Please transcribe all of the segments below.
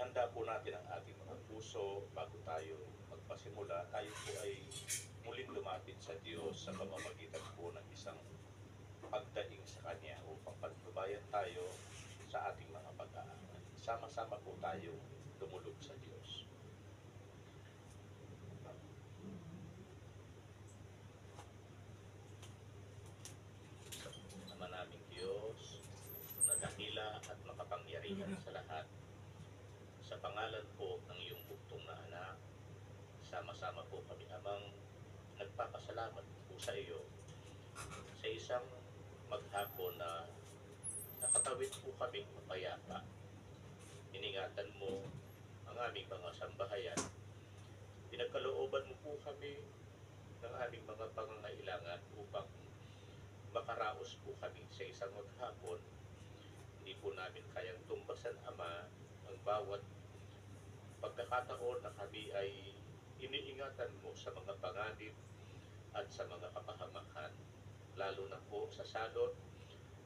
ihanda po natin ang ating mga puso bago tayo magpasimula. Tayo po ay muling lumapit sa Diyos sa pamamagitan po ng isang pagdaing sa Kanya upang patnubayan tayo sa ating mga pag-aaral. Sama-sama po tayo lumulog sa Diyos. Ama naming Diyos, na dakila at makapangyarihan sa lahat, sa pangalan po ng iyong buktong na anak, sama-sama po kami amang nagpapasalamat po sa iyo sa isang maghapon na nakatawid po kami mapayapa. Iningatan mo ang aming mga sambahayan. Pinagkalooban mo po kami ng aming mga pangangailangan upang makaraos po kami sa isang maghapon. Hindi po namin kayang tumbasan, Ama, ang bawat pagkakataon na kami ay iniingatan mo sa mga panganib at sa mga kapahamakan, lalo na po sa salot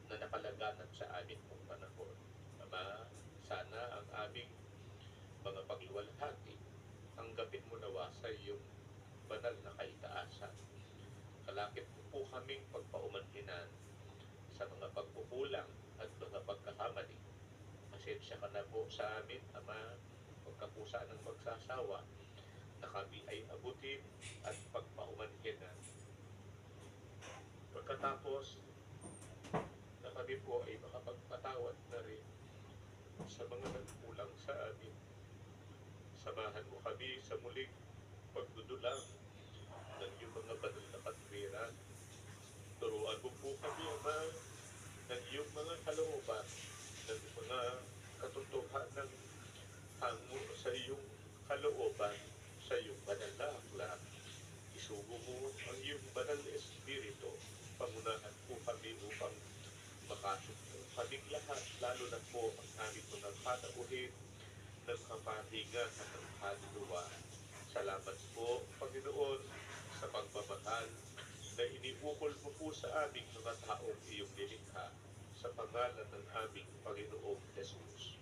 na nakalaganap sa amin pong panahon. Ama, sana ang aming mga pagluwalhati, tanggapin mo nawa sa iyong banal na kaitaasan. Kalakip mo po kaming pagpaumanhinan sa mga pagkukulang at mga pagkakamali. Pasensya ka na po sa amin, Ama, huwag ka po sanang magsasawa na kami ay abutin at pagpaumanhinan. Pagkatapos na kami po ay makapagpatawad na rin sa mga nagkulang sa amin, samahan mo kami sa muling pagdudulang ng iyong mga banal na katwiran. Turuan mo po kami, Ama, ng iyong mga kalooban, ng mga katotohanan hango sa iyong kalooban, sa iyong banal na aklat. Isugo mo ang iyong banal na Espiritu. Pangunahan po kami upang makasugpo kaming lahat, lalo na po ang aming mga patauhin ng kapahingan at ng kaluluwa. Salamat po, Panginoon, sa pagmamahal na iniukol mo po sa aming mga taong iyong nilikha, sa pangalan ng aming Panginoong Jesus.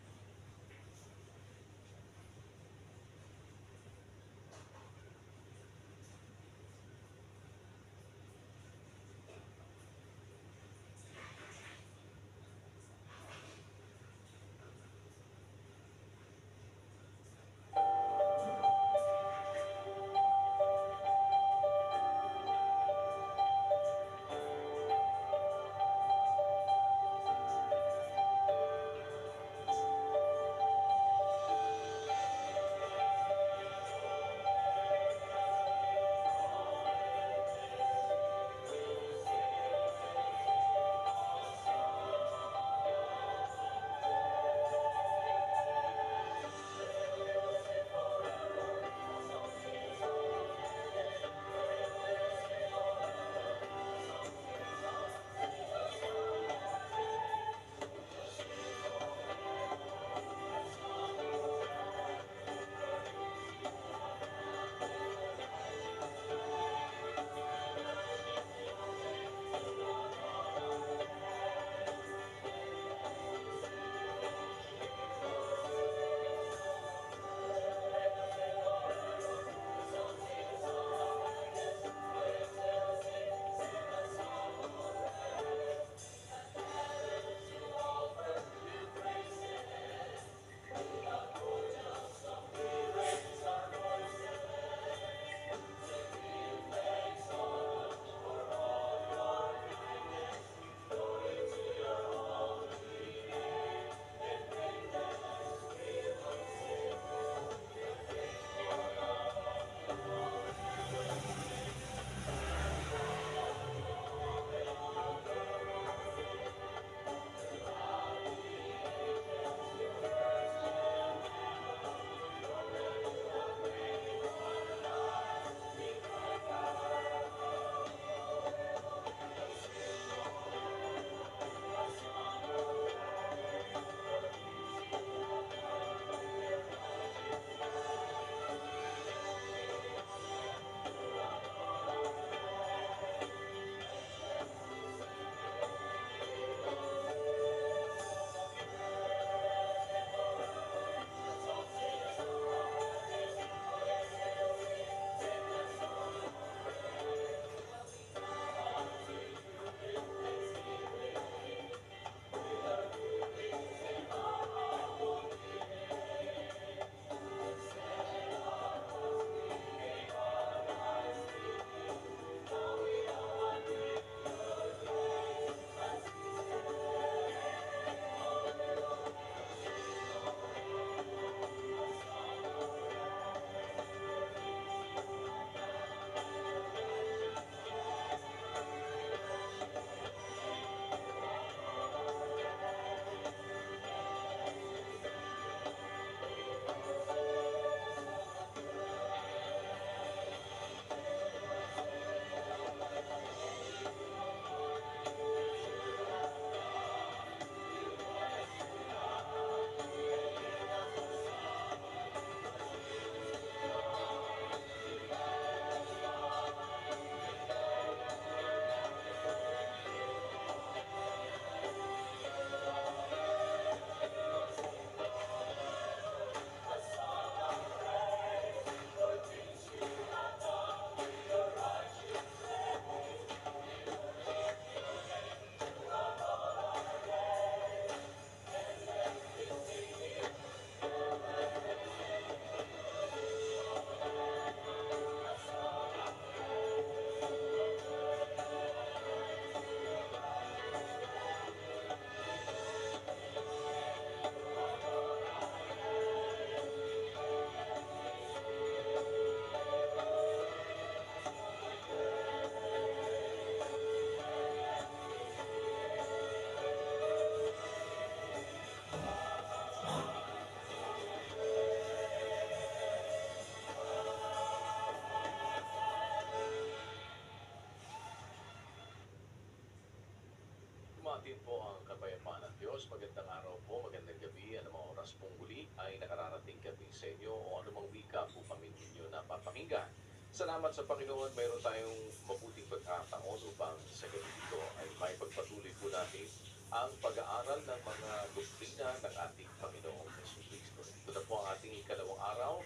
natin po ang kapayapaan ng Diyos. Magandang araw po, magandang gabi. Anumang oras pong muli ay nakararating kami sa inyo o anumang wika po kami ninyo na papakinggan. Salamat sa Panginoon, mayroon tayong mabuting pagkakataon upang sa gabi ito ay may pagpatuloy po natin ang pag-aaral ng mga doktrina ng ating Panginoong Jesucristo. Ito na po ang ating ikalawang araw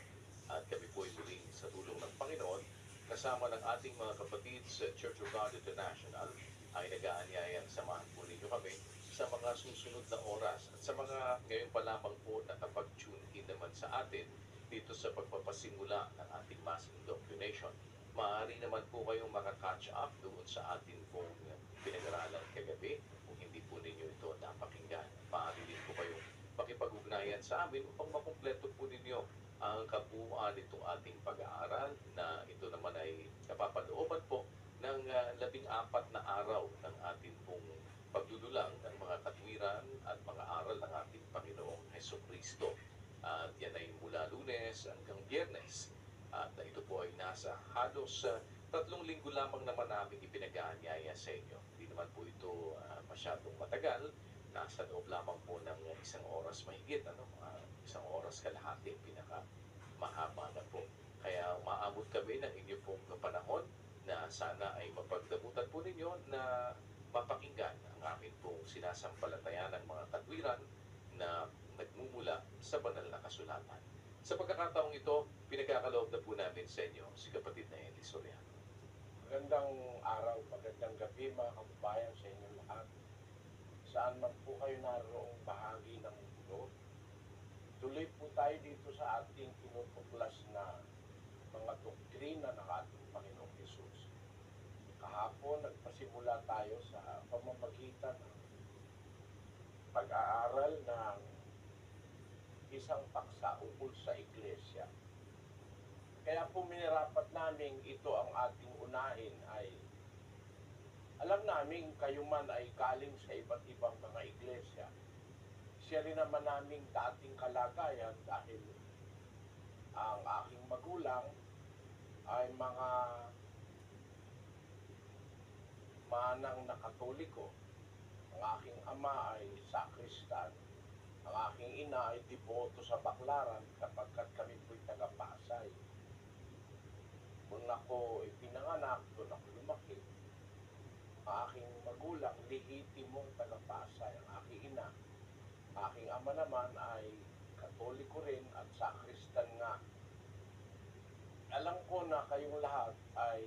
at kami po ay muling sa tulong ng Panginoon kasama ng ating mga kapatid sa Church of God International ay nag-aanyayang samahan po ninyo kami sa mga susunod na oras at sa mga ngayon pa lamang po nakapag-tune in naman sa atin dito sa pagpapasimula ng ating mass indoctrination. Maaari naman po kayong makaka-catch up doon sa atin pong pinag-aralan kagabi kung hindi po ninyo ito napakinggan. Maaari din po kayong pakipag-ugnayan sa amin upang makumpleto po ninyo ang kabuuan nitong ating pag-aaral na ito naman ay napapalooban po ng 14 na araw ng ating pong pagdudulang ng mga katwiran at mga aral ng ating Panginoong Jesucristo. At yan ay mula Lunes hanggang Biyernes. At ito po ay nasa halos 3 linggo lamang naman namin ipinag-aanyaya sa inyo. Hindi naman po ito masyadong matagal. Nasa loob lamang po ng 1 oras mahigit, isang oras kalahati, pinaka mahaba na po. Kaya umaabot kami ng inyo pong panahon na sana ay mapagdamutan po ninyo na mapakinggan ang amin pong sinasampalatayan ng mga katwiran na nagmumula sa banal na kasulatan. Sa pagkakataong ito, pinagkakaloob na po namin sa inyo si kapatid na Eli Soriano. Magandang araw, magandang gabi mga kababayan sa inyong lahat. Saan man po kayo naroong bahagi ng mundo, tuloy po tayo dito sa ating tinutuklas na mga doktrina ng ating Panginoong Hesus. Kahapon, nagpasimula tayo sa pamamagitan ng pag-aaral ng isang paksa ukol sa iglesia. Kaya po minarapat namin ito ang ating unahin ay alam namin kayo man ay galing sa iba't ibang mga iglesia. Siya rin naman naming dating kalagayan dahil ang aking magulang ay mga manang na Katoliko. Ang aking ama ay sakristan. Ang aking ina ay deboto sa Baclaran kapagkat kami po'y taga-Pasay. Kung ako ipinanganak, doon ako lumaki. Ang aking magulang, lehitimong taga-Pasay. Ang aking ina, aking ama naman ay Katoliko rin at sakristan nga. Alam ko na kayong lahat ay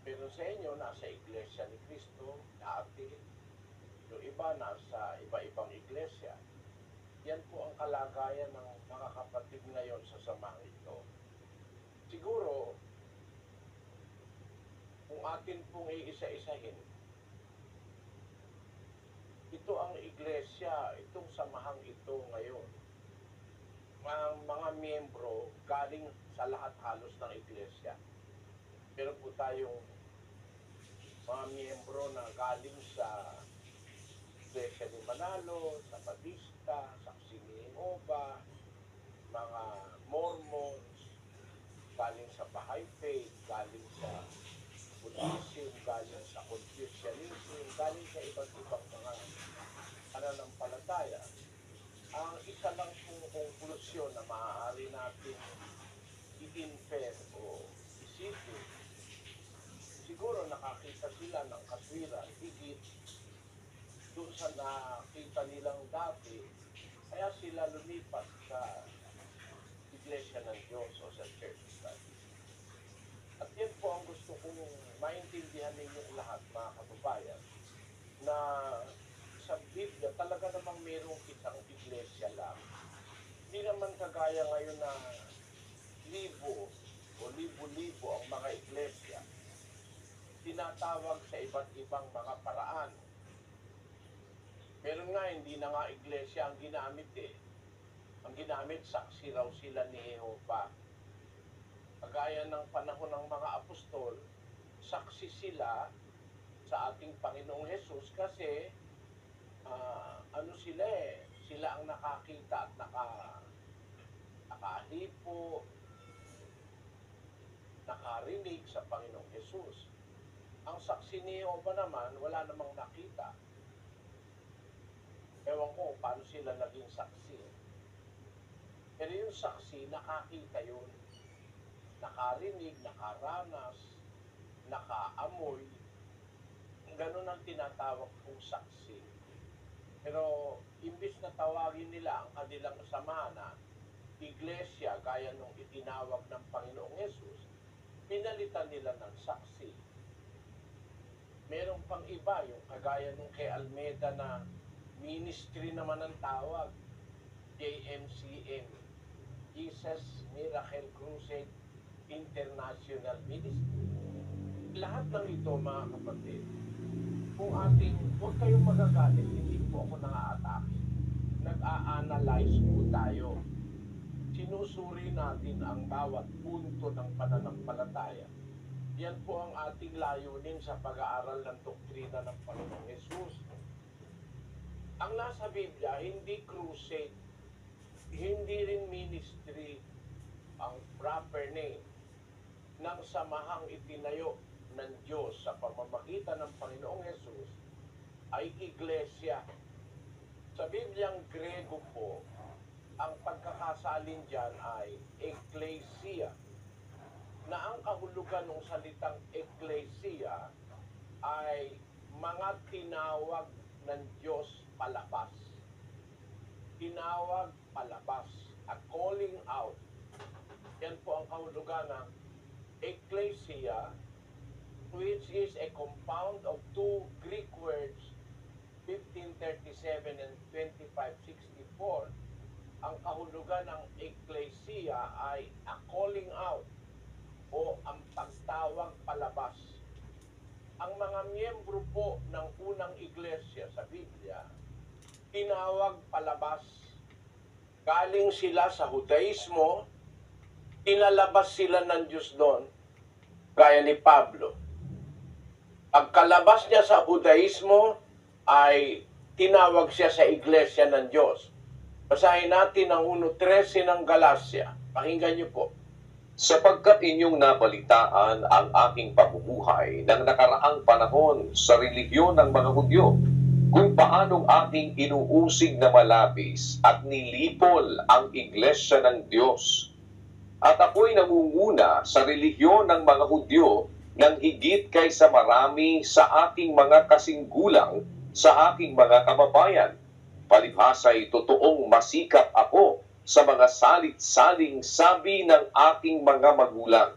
pero sa inyo nasa Iglesia ni Cristo dati, yung iba nasa iba-ibang iglesia. Yan po ang kalagayan ng mga kapatid ngayon sa samahang ito. Siguro, kung atin pong iisa-isahin, ito ang iglesia, itong samahang ito ngayon. Mga miyembro galing sa lahat halos ng iglesia. Meron po tayong mga miyembro na galing sa Iglesia ni Manalo, sa Batista, Saksi ni Jehovah, mga Mormons, galing sa Baha'i Faith, galing sa Buddhism, galing sa Confucianism, galing sa iba't ibang mga pananampalataya. Ang isa lang pong konklusyon na maaari natin i-infer o isipin, siguro nakakita sila ng katwiran higit doon sa nakita nilang dati, kaya sila lumipat sa Iglesia ng Diyos o sa Church of God. At yan po ang gusto kong maintindihan ninyong lahat, mga kababayan, na sa Biblia talaga namang mayroong isang iglesia lang. Hindi naman kagaya ngayon na libo o libo-libo ang mga iglesia. Tinatawag sa iba't ibang mga paraan. Meron nga, hindi na nga iglesia ang ginamit eh. Ang ginamit, saksi raw sila ni Jehovah. Kagaya ng panahon ng mga apostol, saksi sila sa ating Panginoong Hesus kasi sila eh. Sila ang nakakita at nakahipo, nakarinig sa Panginoong Hesus. Ang saksi ni Jehovah naman, wala namang nakita. Ewan ko paano sila naging saksi. Pero yung saksi, nakakita yun. Nakarinig, nakaranas, nakaamoy. Ganun ang tinatawag kong saksi. Pero imbis na tawagin nila ang kanilang samahan na iglesia gaya nung itinawag ng Panginoong Yesus, pinalitan nila ng saksi. Meron pang iba, yung kagaya nung kay Almeida na ministry naman ang tawag, JMCM, Jesus Miracle Crusade International Ministry. Lahat ng ito, mga kapatid, kung huwag kayong magagalit, hindi po ako nang-aatake. Nag-a-analyze po tayo. Sinusuri natin ang bawat punto ng pananampalataya. Yan po ang ating layunin sa pag-aaral ng doktrina ng Panginoong Yesus. Ang nasa Biblia, hindi crusade, hindi rin ministry ang proper name ng samahang itinayo ng Diyos sa pamamagitan ng Panginoong Yesus ay iglesia. Sa Bibliang Grego po, ang pagkakasalin dyan ay ecclesia, na ang kahulugan ng salitang ecclesia ay mga tinawag ng Diyos palabas. Tinawag palabas, a calling out. Yan po ang kahulugan ng ecclesia, which is a compound of two Greek words, 1537 and 2564. Ang kahulugan ng ecclesia ay a calling out o ang pagtawag palabas. Ang mga miyembro po ng unang iglesia sa Biblia, tinawag palabas. Galing sila sa Judaismo, tinalabas sila ng Diyos doon, gaya ni Pablo. Pagkalabas niya sa Judaismo, ay tinawag siya sa iglesia ng Diyos. Basahin natin ang 1:13 ng Galacia. Pakinggan niyo po. Sapagkat inyong nabalitaan ang aking pamumuhay ng nakaraang panahon sa relihiyon ng mga Hudyo, kung paanong aking inuusig na malabis at nilipol ang iglesia ng Diyos. At ako'y namunguna sa relihiyon ng mga Hudyo ng higit kaysa marami sa aking mga kasinggulang sa aking mga kababayan. Palibhasa'y totoong masikap ako sa mga salit-saling sabi ng aking mga magulang.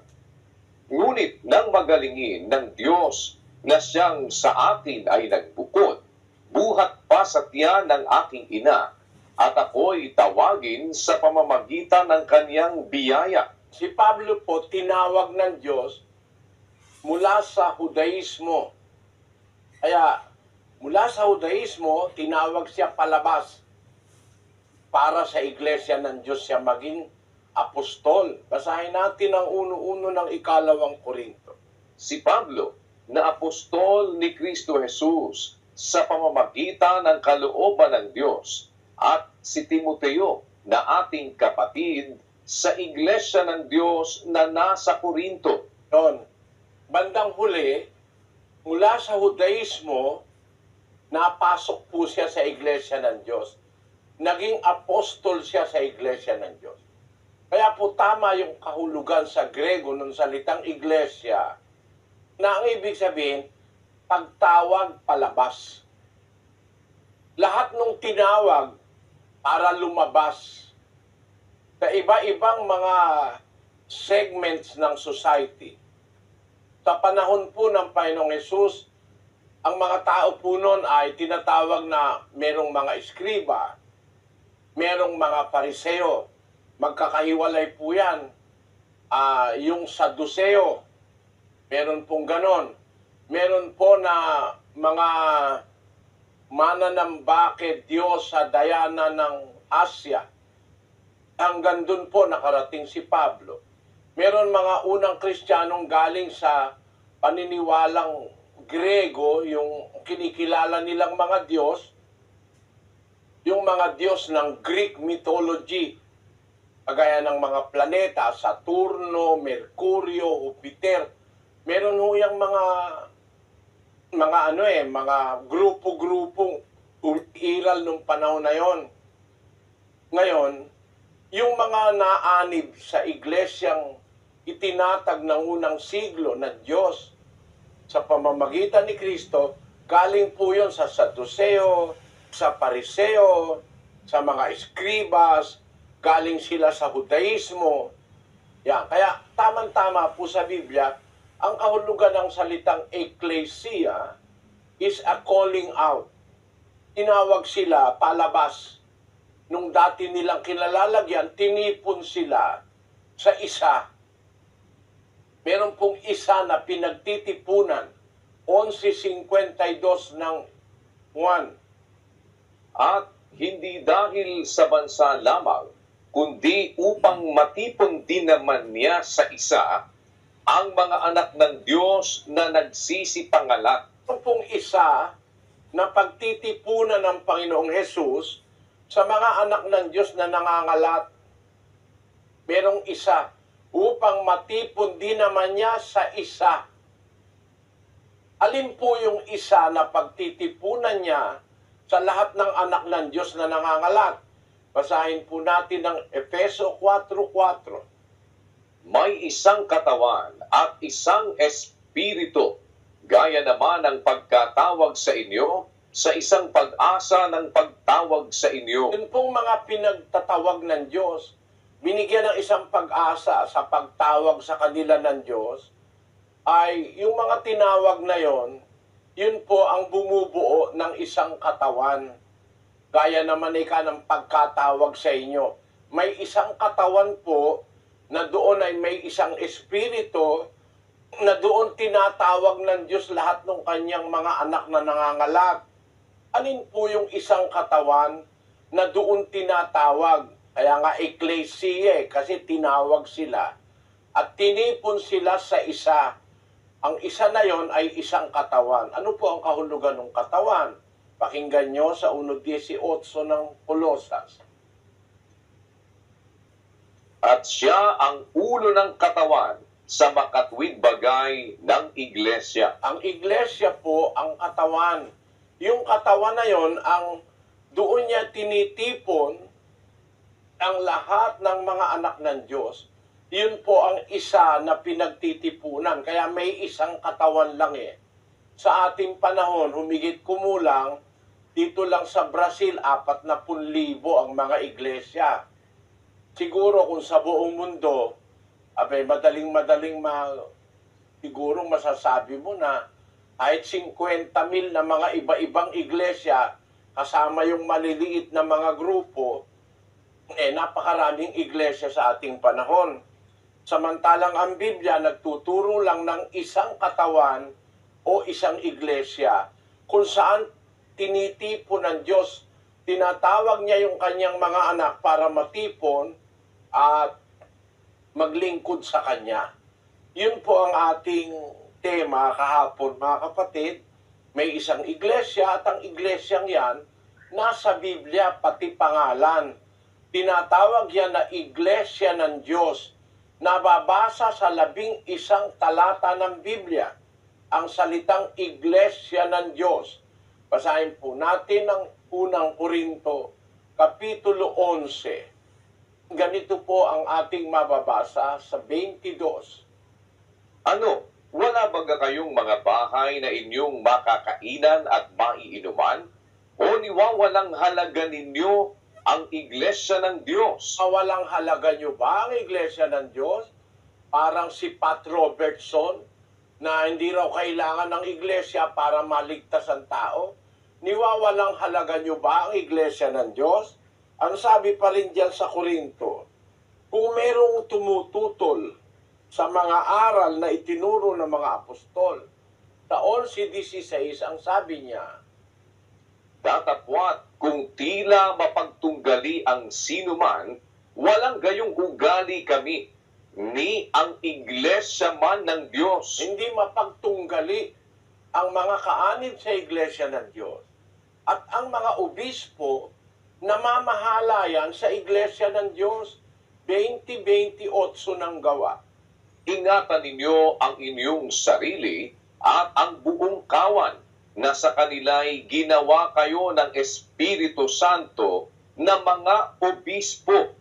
Ngunit nang magalingin ng Diyos na siyang sa akin ay nagbukod, buhat pa sa tiyan ng aking ina, at ako'y tawagin sa pamamagitan ng kaniyang biyaya. Si Pablo po tinawag ng Diyos mula sa Judaismo. Kaya mula sa Judaismo, tinawag siya palabas para sa iglesia ng Diyos siya maging apostol. Basahin natin ang 1:1 ng 2 Korinto. Si Pablo, na apostol ni Kristo Jesus sa pamamagitan ng kalooban ng Diyos, at si Timoteo, na ating kapatid sa iglesia ng Diyos na nasa Korinto. Noon, bandang huli, mula sa Judaismo, napasok po siya sa iglesia ng Diyos. Naging apostol siya sa iglesia ng Diyos. Kaya po tama yung kahulugan sa Grego ng salitang iglesia, na ang ibig sabihin, pagtawag palabas. Lahat nung tinawag para lumabas sa iba-ibang mga segments ng society. Sa panahon po ng Panginoong Yesus, ang mga tao po noon ay tinatawag na merong mga eskriba, merong mga pariseo. Magkakahiwalay po yan. Yung Saduseo, meron pong ganon. Meron po na mga mananambake Diyos sa dayana ng Asya. Hanggang dun po nakarating si Pablo. Meron mga unang Kristiyanong galing sa paniniwalang Grego, yung kinikilala nilang mga Diyos, yung mga Diyos ng Greek mythology, kagaya ng mga planeta, Saturno, Mercurio, Jupiter. Meron ho yung mga grupo-grupong umiiral nung panahon na yon. Ngayon, yung mga naanib sa iglesyang itinatag ng unang siglo na Diyos sa pamamagitan ni Kristo, galing po yun sa Saduseo, sa Pariseo, sa mga eskribas, galing sila sa Judaismo. Yan. Kaya tamang-tama po sa Biblia, ang kahulugan ng salitang ecclesia is a calling out. Tinawag sila palabas. Nung dati nilang kilalalagyan, tinipon sila sa isa. Meron pong isa na pinagtitipunan, 11.52 ng 1. At hindi dahil sa bansa lamang, kundi upang matipon din naman niya sa isa ang mga anak ng Diyos na nagsisipangalat. Meron pong isa na pagtitipunan ng Panginoong Hesus sa mga anak ng Diyos na nangangalat. Merong isa upang matipon din naman niya sa isa. Alin po yung isa na pagtitipunan niya sa lahat ng anak ng Diyos na nangangalat? Basahin po natin ang Efeso 4:4. May isang katawan at isang espiritu, gaya naman ng pagkatawag sa inyo sa isang pag-asa ng pagtawag sa inyo. Yun pong mga pinagtatawag ng Diyos, binigyan ng isang pag-asa sa pagtawag sa kanila ng Diyos, ay yung mga tinawag na yon, yun po ang bumubuo ng isang katawan. Gaya naman ika ng pagkatawag sa inyo. May isang katawan po na doon ay may isang espiritu na doon tinatawag ng Diyos lahat ng kanyang mga anak na nangangalat. Alin po yung isang katawan na doon tinatawag? Kaya nga ecclesia, kasi tinawag sila. At tinipon sila sa isa. Ang isa na yon ay isang katawan. Ano po ang kahulugan ng katawan? Pakinggan nyo sa 1:18 ng Kolosas. At siya ang ulo ng katawan sa makatwid bagay ng iglesia. Ang iglesia po ang katawan. Yung katawan na yon ang doon niya tinitipon ang lahat ng mga anak ng Diyos. Yun po ang isa na pinagtitipunan. Kaya may isang katawan lang eh. Sa ating panahon, humigit kumulang, dito lang sa Brazil, 40,000 ang mga iglesia. Siguro kung sa buong mundo, madaling siguro masasabi mo na kahit 50,000 na mga iba-ibang iglesia, kasama yung maliliit na mga grupo, napakaraming iglesia sa ating panahon. Samantalang ang Biblia nagtuturo lang ng isang katawan o isang iglesia kung saan tinitipon ng Diyos. Tinatawag niya yung kanyang mga anak para matipon at maglingkod sa Kanya. Yun po ang ating tema kahapon, mga kapatid. May isang iglesia at ang iglesyang yan, nasa Biblia pati pangalan. Tinatawag yan na iglesia ng Diyos. Nababasa sa 11 talata ng Biblia ang salitang iglesia ng Diyos. Basahin po natin ang unang Korinto, Kapitulo 11. Ganito po ang ating mababasa sa 22. Ano, wala baga kayong mga bahay na inyong makakainan at maiinuman? O niwawalang halaga ninyo ang iglesia ng Diyos? Walang halaga nyo ba ang iglesia ng Diyos? Parang si Pat Robertson na hindi raw kailangan ng iglesia para maligtas ang tao. Niwawalang halaga nyo ba ang iglesia ng Diyos? Ang sabi pa rin diyan sa Korinto, kung merong tumututol sa mga aral na itinuro ng mga apostol, sa 11:16 ang sabi niya, Datapwat kung tila mapagtunggali ang sinuman, walang gayong ugali kami, ni ang iglesia man ng Diyos. hindi mapagtunggali ang mga kaanib sa iglesia ng Diyos. At ang mga obispo, namamahala yan sa iglesia ng Diyos. 20:28 ng gawa. Ingatan ninyo ang inyong sarili at ang buong kawan na sa kanila'y ginawa kayo ng Espiritu Santo na mga obispo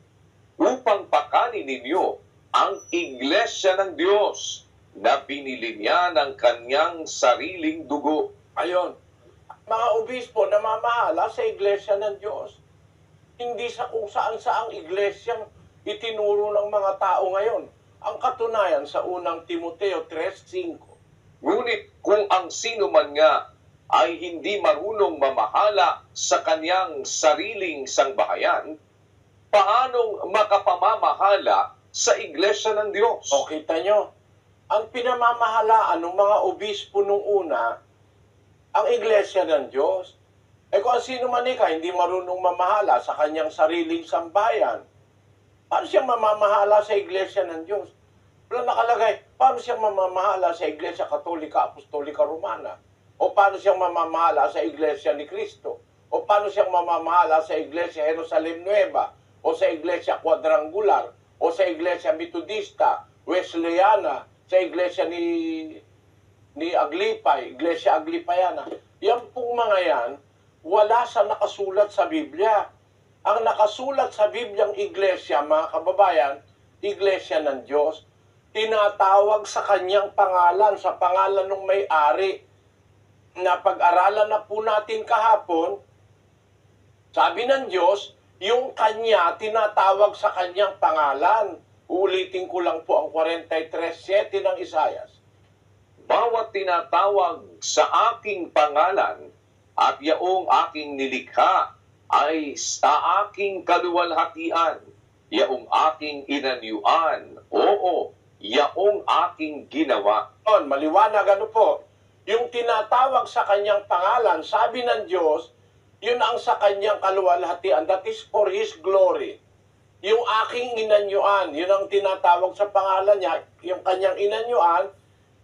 upang pakanin ninyo ang iglesia ng Diyos na binili niya ng kanyang sariling dugo. Ayon, mga obispo na mamahala sa iglesia ng Diyos. Hindi sa kung saan-saang iglesyang itinuro ng mga tao ngayon. Ang katunayan sa unang Timoteo 3:5. Ngunit kung ang sino man nga ay hindi marunong mamahala sa kanyang sariling sangbahayan, paanong makapamamahala sa iglesia ng Diyos? O kita nyo, ang pinamamahalaan ng mga obispo nung una, ang iglesia ng Diyos. Kung ang sino man hindi marunong mamahala sa kanyang sariling sambayan, paano siyang mamamahala sa iglesia ng Diyos? Wala nakalagay, paano siyang mamamahala sa iglesia Katolika, Apostolika, Romana? O paano siyang mamamahala sa iglesia ni Cristo? O paano siyang mamamahala sa iglesia Jerusalem Nueva? O sa iglesia Quadrangular? O sa iglesia Metodista, Wesleyana? Sa iglesia ni Aglipay, iglesia Aglipayana? Yan pong mga yan, wala sa nakasulat sa Biblia. Ang nakasulat sa Bibliang iglesia, mga kababayan, iglesia ng Diyos, tinatawag sa kanyang pangalan, sa pangalan ng may-ari, na pag-aralan na po natin kahapon. Sabi ng Diyos, yung kanya tinatawag sa kanyang pangalan. Uulitin ko lang po ang 43:7 ng Isayas. Bawat tinatawag sa aking pangalan at yaong aking nilikha ay sa aking kaluwalhatian, yaong aking inanyuan, oo, yaong aking ginawa. Maliwanag ano po, yung tinatawag sa kanyang pangalan, sabi ng Diyos, yun ang sa kanyang kaluwalhatian, that is for His glory. Yung aking inanyuan, yun ang tinatawag sa pangalan niya, yung kanyang inanyuan,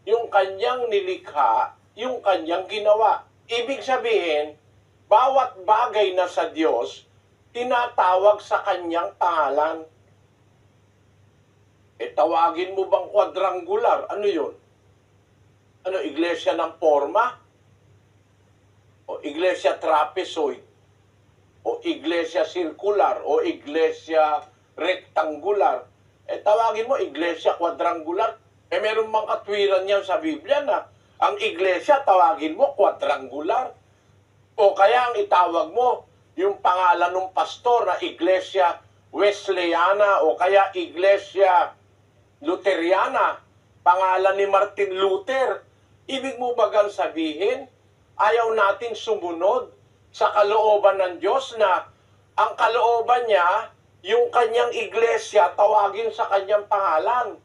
yung kanyang nilikha, yung kanyang ginawa. Ibig sabihin, bawat bagay na sa Diyos, tinatawag sa kanyang pangalan. Tawagin mo bang quadrangular? Ano yun? Ano, iglesia ng forma? O iglesia trapezoid? O iglesia circular? O iglesia rectangular? Tawagin mo iglesia quadrangular? Meron mang katwiran yan sa Biblia na ang iglesia, tawagin mo quadrangular. O kaya ang itawag mo, yung pangalan ng pastor na iglesia Wesleyana o kaya iglesia Luteriana, pangalan ni Martin Luther. Ibig mo bagang sabihin, ayaw natin sumunod sa kalooban ng Diyos na ang kalooban niya, yung kanyang iglesia, tawagin sa kanyang pangalan.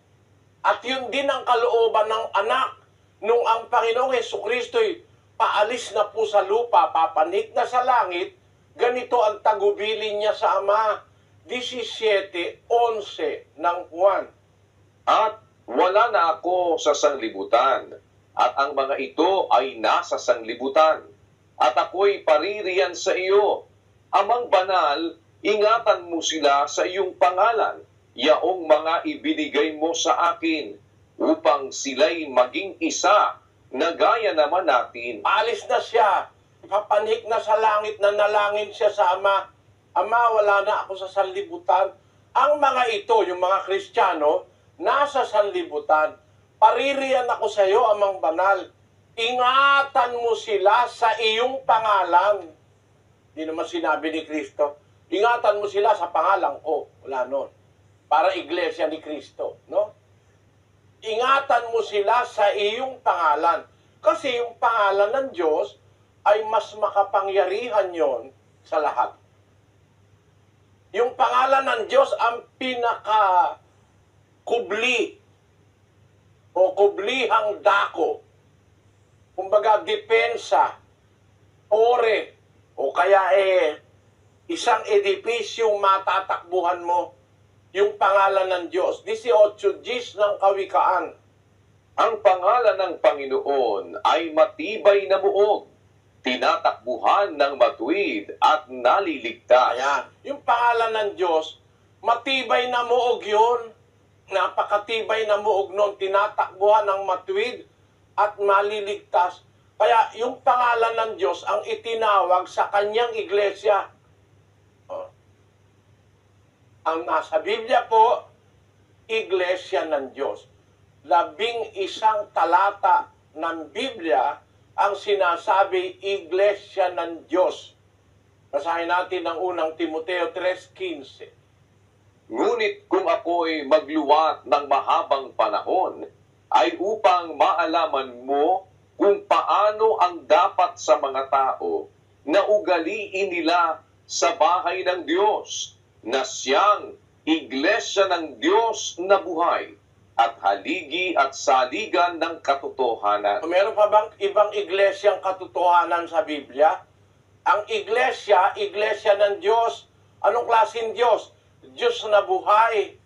At yun din ang kalooban ng anak. Nung ang Panginoong Jesucristo'y paalis na po sa lupa, papanik na sa langit, ganito ang tagubilin niya sa Ama. 17:11 ng Juan. At wala na ako sa sanglibutan, at ang mga ito ay nasa sanglibutan, at ako'y paririyan sa iyo. Amang banal, ingatan mo sila sa iyong pangalan, yaong mga ibinigay mo sa akin, upang sila'y maging isa, na gaya naman natin. Alis na siya, papanik na sa langit, na nalangin siya sa Ama. Ama, wala na ako sa sanlibutan. Ang mga ito, yung mga Kristiyano, nasa sanlibutan. Paririyan ako sa iyo, Amang Banal. Ingatan mo sila sa iyong pangalan. Hindi naman sinabi ni Kristo, ingatan mo sila sa pangalan ko. Wala nun. Para iglesia ni Kristo. No? Ingatan mo sila sa iyong pangalan. Kasi yung pangalan ng Diyos ay mas makapangyarihan yon sa lahat. Yung pangalan ng Diyos ang kubli o kublihang dako. Kumbaga, depensa, ore, o kaya isang edipisyong matatakbuhan mo, yung pangalan ng Diyos. 18:10 ng Kawikaan. Ang pangalan ng Panginoon ay matibay na buog, tinatakbuhan ng matuwid at naliligtas. Ayan. Yung pangalan ng Diyos, matibay na muog yun. Napakatibay na muog nun, tinatakbuhan ng matuwid at maliligtas. Kaya yung pangalan ng Diyos ang itinawag sa kanyang iglesia. Oh. Ang nasa Biblia po, iglesia ng Diyos. 11 talata ng Biblia ang sinasabi iglesia ng Diyos. Basahin natin ang unang Timoteo 3:15. Ngunit kung ako'y magluwat ng mahabang panahon, ay upang maalaman mo kung paano ang dapat sa mga tao na ugaliin nila sa bahay ng Diyos, na siyang iglesia ng Diyos na buhay at haligi at saligan ng katotohanan. Meron pa bang ibang iglesyang katotohanan sa Biblia? Ang iglesia, iglesia ng Diyos. Anong klaseng Diyos? Diyos na buhay.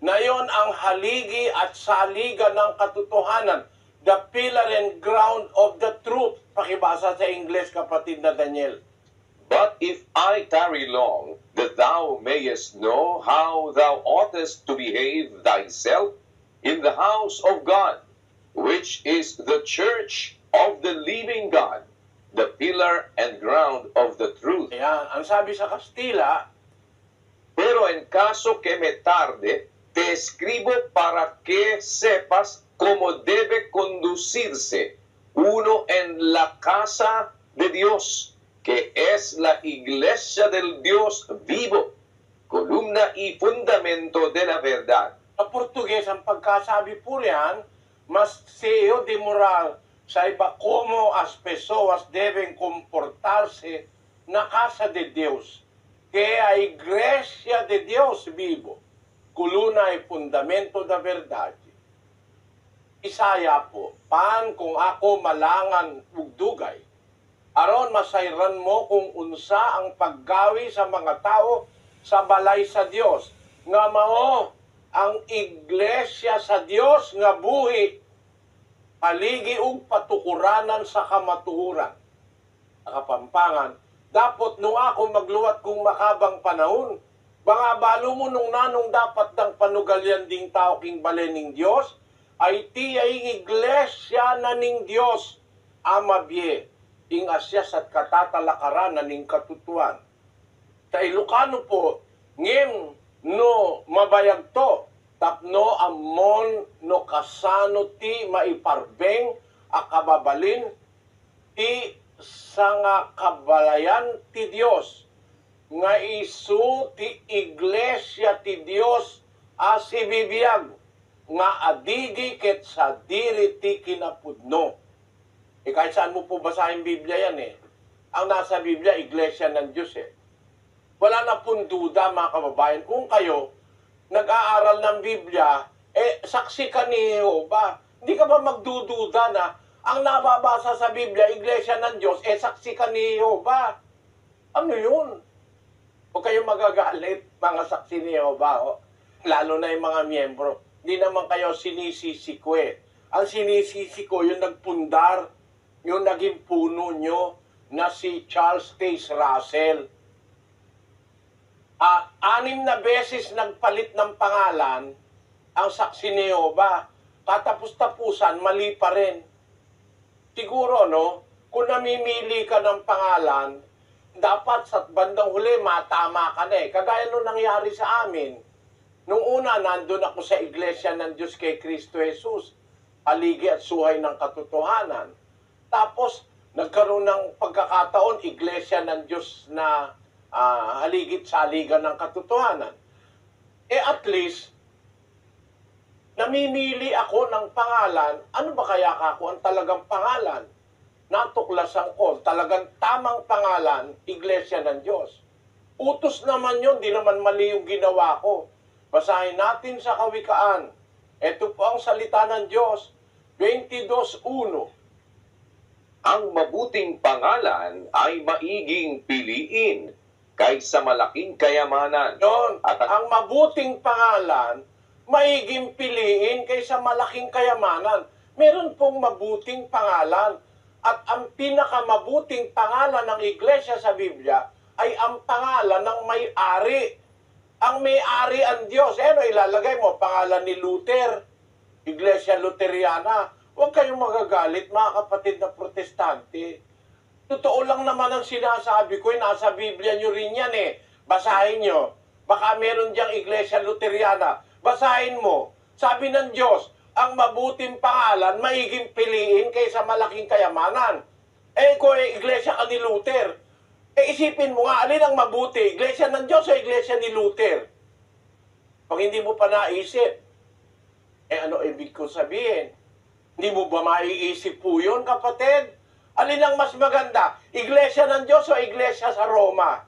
Na yon ang haligi at saligan ng katotohanan. The pillar and ground of the truth. Pakibasa sa English, kapatid na Daniel. But if I tarry long, that thou mayest know how thou oughtest to behave thyself in the house of God, which is the church of the living God, the pillar and ground of the truth. Ayan, ang sabi sa Kastila, Pero en caso que me tarde, te escribo para que sepas cómo debe conducirse uno en la casa de Dios, que es la iglesia del Dios vivo, columna y fundamento de la verdad. sa Portugues, ang pagkasabi po riyan, mas CEO de moral, sa iba como as pessoas devem comportarse na casa de Deus, que a igreja de Deus vivo, coluna e fundamento da verdade. Isaya po, paan kung ako malangan ugdugay, aron masayran mo kung unsa ang paggawi sa mga tao sa balay sa Dios, nga mao ang iglesia sa Dios nga buhi, haligi ug patukuranan sa kamatuoran. Nakapampangan, dapat nung ako magluwat kung makabang panahon, mga balo mo nung nanong dapat ng panugalyan ding tao king balening Diyos, ay tiyay iglesia na ning Diyos, amabye, ing asyas at katatalakaran na ning katutuan. Sa Ilocano po, ngem no mabayag to, tapno amon no kasano ti maiparbeng akababalin ti sanga kabalayan ti Dios nga isu ti iglesia ti Dios as ibibiyag nga adigi ket sa diri ti kinapudno. Kahit saan mo po basahin Biblia yan Ang nasa Biblia, iglesia ng Diyos Wala na pong duda, mga kababayan. Kung kayo nag-aaral ng Biblia, saksi ka ni Jehovah. Hindi ka ba magdududa na ang nababasa sa Biblia, iglesia ng Diyos, saksi ka ni Jehovah? Ano yun? Huwag kayong magagalit, mga saksi ni Jehovah. Lalo na yung mga miyembro. Hindi naman kayo sinisisi ko Ang sinisisi ko, yung nagpundar, yung naging puno nyo, na si Charles Taze Russell. 6 na beses nagpalit ng pangalan ang saksi ni Jehovah. Katapos-tapusan, mali pa rin. Siguro, kung namimili ka ng pangalan, dapat sa bandang huli, matama ka na Kagaya nung nangyari sa amin. Nung una, nandun ako sa iglesia ng Diyos kay Kristo Jesus, haligi at suhay ng katotohanan. Tapos, nagkaroon ng pagkakataon, iglesia ng Diyos na haligit sa liga ng katotohanan. At least, namimili ako ng pangalan. Ano ba kaya ako ang talagang pangalan? Natuklasan ko, talagang tamang pangalan, iglesia ng Diyos. Utos naman yun, di naman mali yung ginawa ko. Basahin natin sa Kawikaan. Ito po ang salita ng Diyos, 22:1. Ang mabuting pangalan ay maiging piliin kaysa malaking kayamanan. Yun, At ang mabuting pangalan, maiging piliin kaysa malaking kayamanan. Meron pong mabuting pangalan. At ang pinakamabuting pangalan ng iglesia sa Biblia ay ang pangalan ng may-ari. Ang may-ari ang Diyos. Ilalagay mo, pangalan ni Luther, Iglesia Luteriana, Huwag kayong magagalit, mga kapatid na protestante. Totoo lang naman ang sinasabi ko, nasa Biblia nyo rin yan eh. Basahin nyo. Baka meron diyang Iglesia Luteriana. Basahin mo. Sabi ng Diyos, ang mabuting pangalan, maiging piliin kaysa malaking kayamanan. Eh, kung Iglesia ka ni Luther, isipin mo nga, alin ang mabuti? Iglesia ng Diyos o Iglesia ni Luther? Pag hindi mo pa naisip, ano ibig ko sabihin? Hindi mo ba maiisip po yun, kapatid? Alin ang mas maganda? Iglesia ng Diyos o Iglesia sa Roma?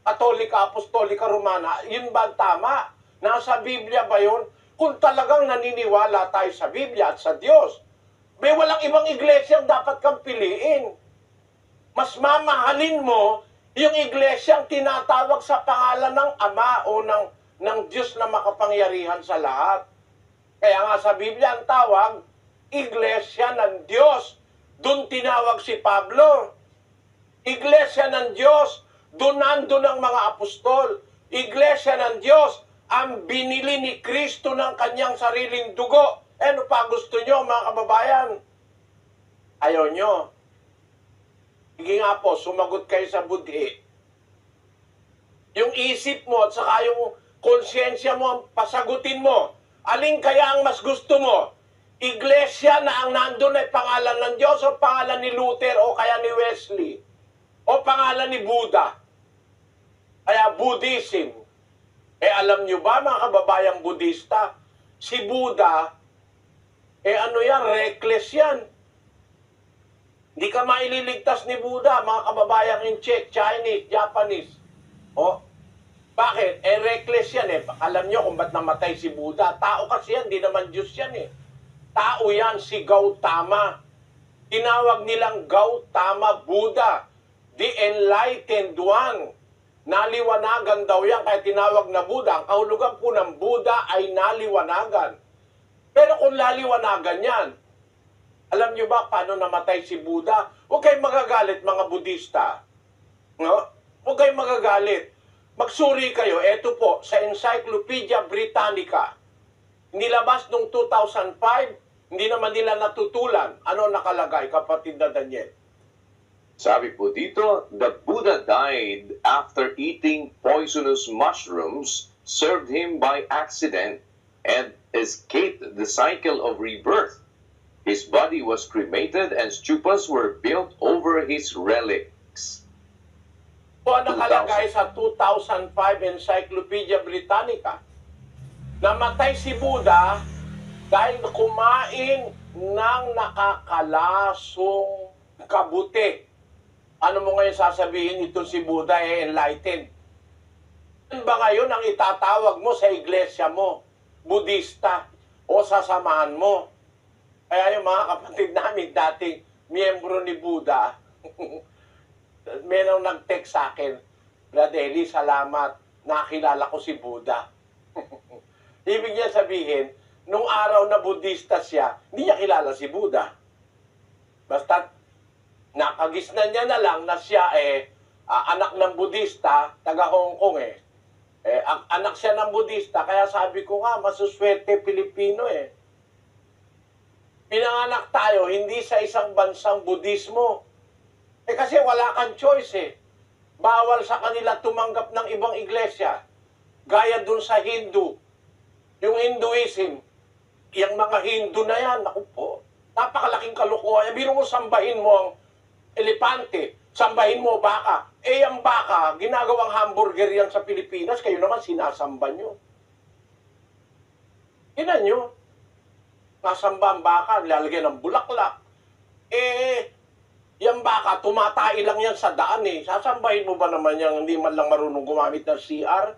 Katolika, Apostolika, Romana, yun ba tama? Nasa Biblia ba yun? Kung talagang naniniwala tayo sa Biblia at sa Diyos, may walang ibang iglesia ang dapat kang piliin. Mas mamahalin mo yung iglesyang tinatawag sa pangalan ng Ama o ng Diyos na makapangyarihan sa lahat. Kaya nga sa Biblia ang tawag, Iglesia ng Diyos. Doon tinawag si Pablo. Iglesia ng Diyos, doon nandun ang mga apostol. Iglesia ng Diyos, ang binili ni Kristo ng kanyang sariling dugo. Ano pa gusto nyo, mga kababayan? Ayaw nyo. Sige nga po, sumagot kayo sa budhi. Yung isip mo at saka yung konsyensya mo, pasagutin mo. Alin kaya ang mas gusto mo? Iglesia na ang nandun ay pangalan ng Diyos o pangalan ni Luther o kaya ni Wesley o pangalan ni Buddha? Kaya Buddhism. Alam nyo ba, mga kababayang Budista, si Buddha, ano yan, reckless yan. Hindi ka maililigtas ni Buddha, mga kababayang in Czech, Chinese, Japanese. Bakit? Reckless yan eh. Alam nyo kung ba't namatay si Buddha? Tao kasi yan, di naman Diyos yan eh. Tao yan, si Gautama. Tinawag nilang Gautama Buddha, the enlightened one. Naliwanagan daw yan, kaya tinawag na Buddha. Ang kahulugan po ng Buddha ay naliwanagan. Pero kung laliwanagan yan, alam nyo ba paano namatay si Buddha? Huwag kayong magagalit, mga Budista. No? Huwag kayong magagalit. Magsuri kayo. Ito po, sa Encyclopedia Britannica. Nilabas noong 2005, hindi naman nila natutulan. Ano nakalagay, kapatid na Daniel? Sabi po dito, the Buddha died after eating poisonous mushrooms served him by accident and escaped the cycle of rebirth. His body was cremated and stupas were built over his relics. Po nakalagay sa 2005 Encyclopedia Britannica. Namatay si Buddha dahil kumain ng nakakalasong kabuti. Ano mo ngayon sasabihin ito si Buddha enlightened? Ano ba ngayon ang itatawag mo sa iglesia mo? Budista o sasamahan mo? Kaya yung mga kapatid namin dating miyembro ni Buddha, merong nag-text sa akin, Brother Eli, salamat, nakilala ko si Buddha. Ibig niya sabihin, nung araw na Budista siya, hindi niya kilala si Buddha. Basta nakagisnan niya na lang na siya anak ng Budista, taga Hong Kong anak siya ng Budista, kaya sabi ko nga, masuswerte Pilipino Pinanganak tayo, hindi sa isang bansang Budismo. Kasi wala kang choice Bawal sa kanila tumanggap ng ibang iglesia. Gaya dun sa Hindu. Yung Hinduism, yung mga Hindu na yan, naku po, napakalaking kalukuhan. Biro mo sambahin mo ang elepante, sambahin mo baka. Ang baka, ginagawang hamburger yan sa Pilipinas, kayo naman sinasamba nyo. Inan nyo. Nasamba ang baka, lalagyan ng bulaklak. Yung baka, tumatay lang yan sa daan Sasambahin mo ba naman yung hindi man lang marunong gumamit ng CR?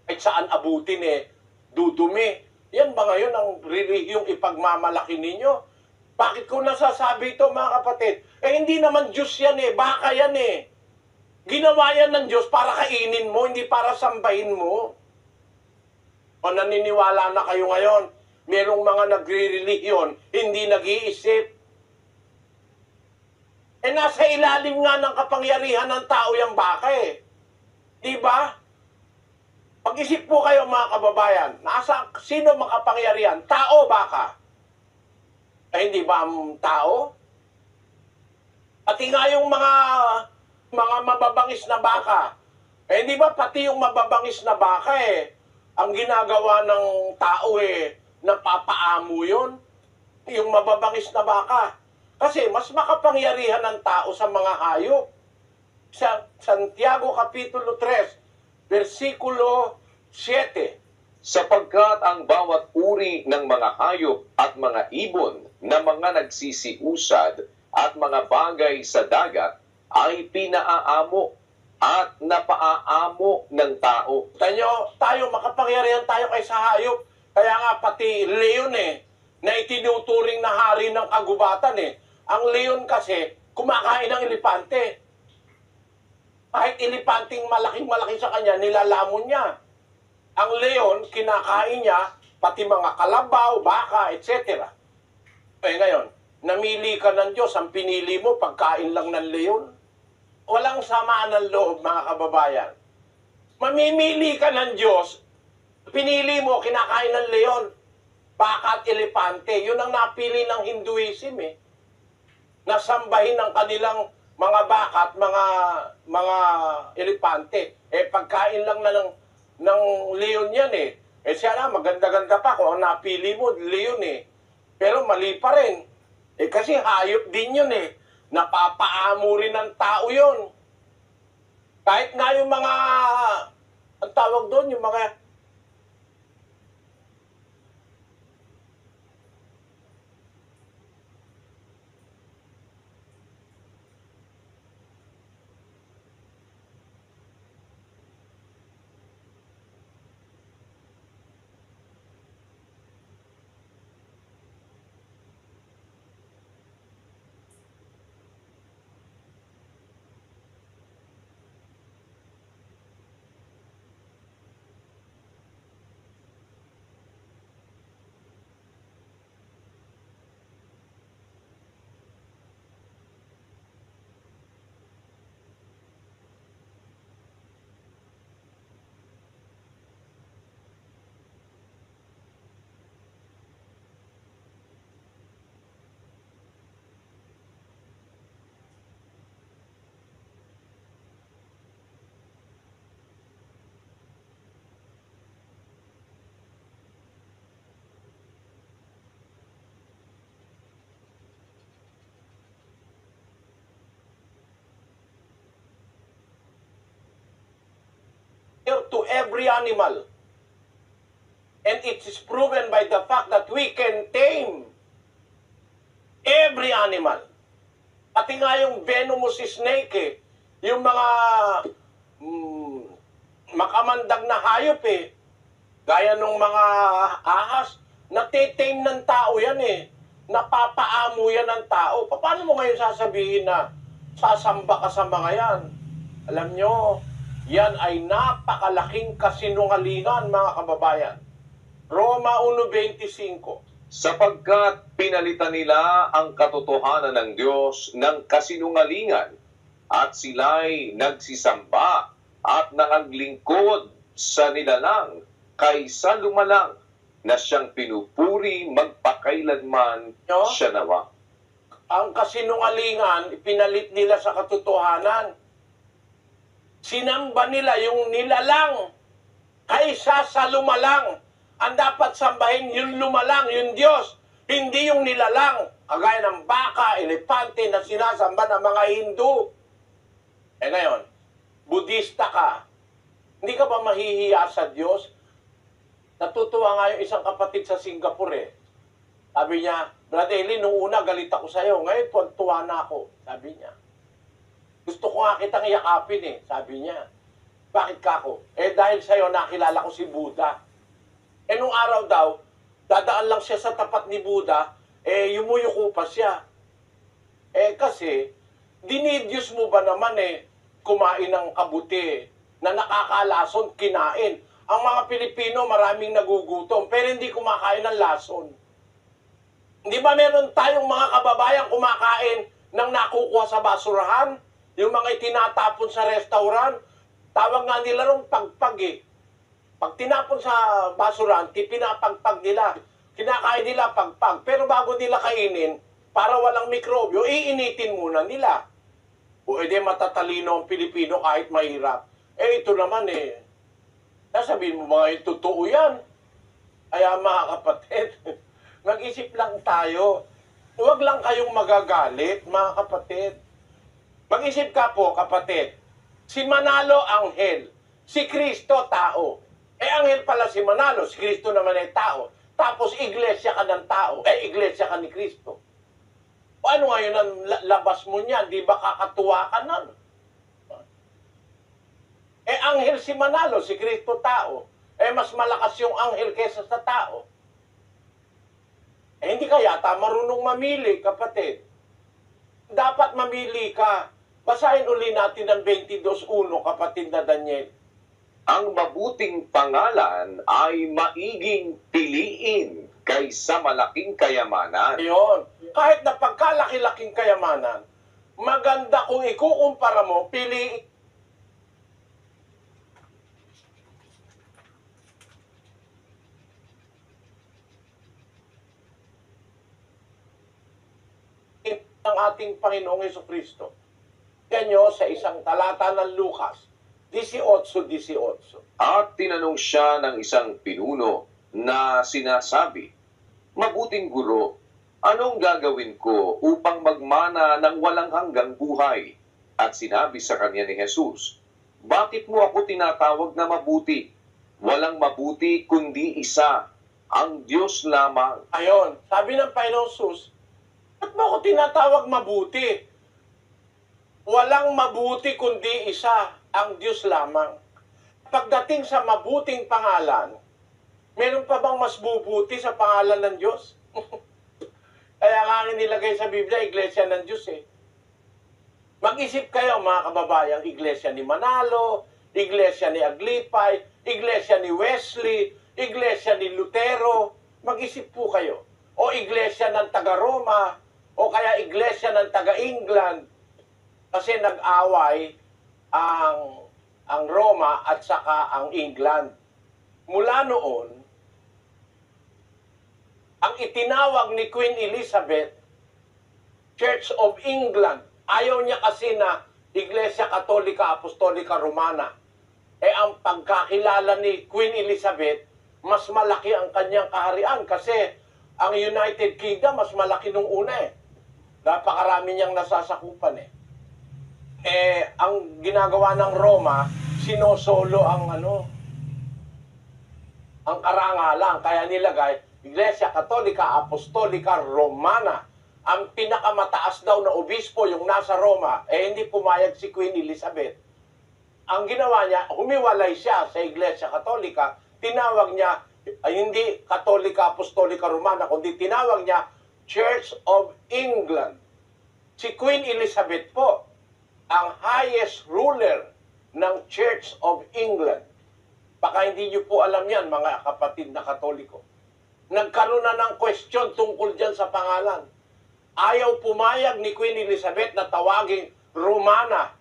Kahit saan abutin dudumi. Yan ba ngayon ang relihiyong ipagmamalaki ninyo? Bakit ko nasasabi ito, mga kapatid? Hindi naman Diyos yan baka yan Ginawa yan ng Diyos para kainin mo, hindi para sambahin mo. O naniniwala na kayo ngayon, merong mga nagre-relihiyon, hindi nag-iisip. Nasa ilalim nga ng kapangyarihan ng tao yung baka Diba? Pag-isip po kayo, mga kababayan, sino makapangyarihan? Tao, baka? Ay hindi ba ang tao? Pati nga yung mga mababangis na baka. Eh hindi ba pati yung mababangis na baka ang ginagawa ng tao napapaamo yun? Yung mababangis na baka. Kasi mas makapangyarihan ng tao sa mga hayop. Sa Santiago Kapitulo 3, versikulo 7. Sapagkat ang bawat uri ng mga hayop at mga ibon na mga nagsisiusad at mga bagay sa dagat ay pinaaamo at napaaamo ng tao. Tayo makapangyarihan tayo kaysa hayop. Kaya nga pati leon na itinuturing na hari ng kagubatan Ang leon kasi kumakain ng elepante. Kahit elepanting malaking-malaki sa kanya, nilalamon niya. Ang leon, kinakain niya, pati mga kalabaw, baka, etc. Ngayon, namili ka ng Diyos, ang pinili mo, pagkain lang ng leon. Walang samaan ng loob, mga kababayan. Mamimili ka ng Diyos, pinili mo, kinakain ng leon, baka at elepante. Yun ang napili ng Hinduism Nasambahin ng kanilang mga baka at mga elepante. Pagkain lang na ng leon yan siya na, maganda-ganda pa kung ang napili mo, leon Pero mali pa rin. Kasi hayop din yun Napapaamo rin ng tao yun. Kahit nga yung mga, ang tawag doon, yung mga, to every animal. And it is proven by the fact that we can tame every animal. Pati nga yung venomous snake yung mga makamandag na hayop gaya ng mga ahas, natitame ng tao yan Napapaamo yan ng tao. Paano mo ngayon sasabihin na sasamba ka sa mga yan? Alam nyo, yan ay napakalaking kasinungalingan, mga kababayan. Roma 1:25. Sapagkat pinalitan nila ang katotohanan ng Diyos ng kasinungalingan at sila'y nagsisamba at nangaglingkod sa nilalang kaysa lumalang na siyang pinupuri magpakailanman siya nawa. Ang kasinungalingan, ipinalit nila sa katotohanan. Sinamba nila yung nilalang kaysa sa lumalang. Ang dapat sambahin yung lumalang, yung Diyos, hindi yung nilalang. Kagaya ng baka, elepante na sinasamba ng mga Hindu. Ngayon, Budista ka, hindi ka ba mahihiya sa Diyos? Natutuwa nga yung isang kapatid sa Singapore Sabi niya, Brother Eli, nung una galit ako sa'yo, ngayon tuwa na ako. Sabi niya. Gusto ko nga kitang yakapin sabi niya. Bakit ka ako? Dahil sa'yo nakilala ko si Buddha. Nung araw daw, dadaan lang siya sa tapat ni Buddha, yumuyuko pa siya. Kasi, dinidyos mo ba naman kumain ng kabuti na nakakalason, kinain. Ang mga Pilipino maraming nagugutom, pero hindi kumakain ng lason. Hindi ba meron tayong mga kababayan kumakain ng nakukuha sa basurahan? Yung mga itinatapon sa restaurant, tawag nga nila rong pagpag Pag tinapon sa basurahan, pinapagpag nila. Kinakain nila pagpag. Pero bago nila kainin, para walang mikrobyo, iinitin muna nila. O edi matatalino ang Pilipino kahit mahirap. Ito naman sasabihin mo mga totoo yan. Kaya mga kapatid, mag-isip lang tayo. Huwag lang kayong magagalit, mga kapatid. Mag-isip ka po, kapatid. Si Manalo, anghel. Si Kristo, tao. Anghel pala si Manalo. Si Kristo naman ay tao. Tapos, iglesia ka ng tao. Iglesia ka ni Kristo. O ano ngayon ang labas mo niyan? Di ba kakatuwa ka nun? Anghel si Manalo. Si Kristo, tao. Mas malakas yung anghel kesa sa tao. Hindi ka yata marunong mamili, kapatid. Dapat mamili ka. Basahin uli natin ang 22:1, kapatid na Daniel. Ang mabuting pangalan ay maiging piliin kaysa malaking kayamanan. Ayun. Kahit na pagkalaki-laking kayamanan, maganda kung ikukumpara mo, pili ng ating Panginoong Jesucristo. Yan nyo sa isang talata ng Lucas, 18:18. At tinanong siya ng isang pinuno na sinasabi, "Mabuting guro, anong gagawin ko upang magmana ng walang hanggang buhay?" At sinabi sa kanya ni Jesus, "Bakit mo ako tinatawag na mabuti? Walang mabuti kundi isa, ang Diyos lamang." Ayon, sabi ng Panginoong Jesus, ba't mo ako tinatawag mabuti? Walang mabuti kundi isa, ang Diyos lamang. Pagdating sa mabuting pangalan, meron pa bang mas bubuti sa pangalan ng Diyos? Kaya nga nilagay sa Biblia, Iglesia ng Diyos Mag-isip kayo mga kababayang, Iglesia ni Manalo, Iglesia ni Aglipay, Iglesia ni Wesley, Iglesia ni Lutero. Mag-isip po kayo. O Iglesia ng taga-Roma, o kaya Iglesia ng taga-England. Kasi nag-away ang Roma at saka ang England. Mula noon, ang itinawag ni Queen Elizabeth, Church of England. Ayaw niya kasi na Iglesia Katolika Apostolika Romana. Ang pagkakilala ni Queen Elizabeth, mas malaki ang kanyang kaharian kasi ang United Kingdom mas malaki nung una Napakarami niyang nasasakupan ang ginagawa ng Roma, sinosolo ang karangalan. Kaya nilagay, Iglesia Katolika Apostolika Romana. Ang pinakamataas daw na obispo yung nasa Roma, hindi pumayag si Queen Elizabeth. Ang ginawa niya, humiwalay siya sa Iglesia Katolika, tinawag niya, hindi Katolika Apostolika Romana, kundi tinawag niya Church of England. Si Queen Elizabeth po, ang highest ruler ng Church of England. Baka hindi niyo po alam yan, mga kapatid na Katoliko. Nagkaroon na ng question tungkol dyan sa pangalan. Ayaw pumayag ni Queen Elizabeth na tawaging Romana.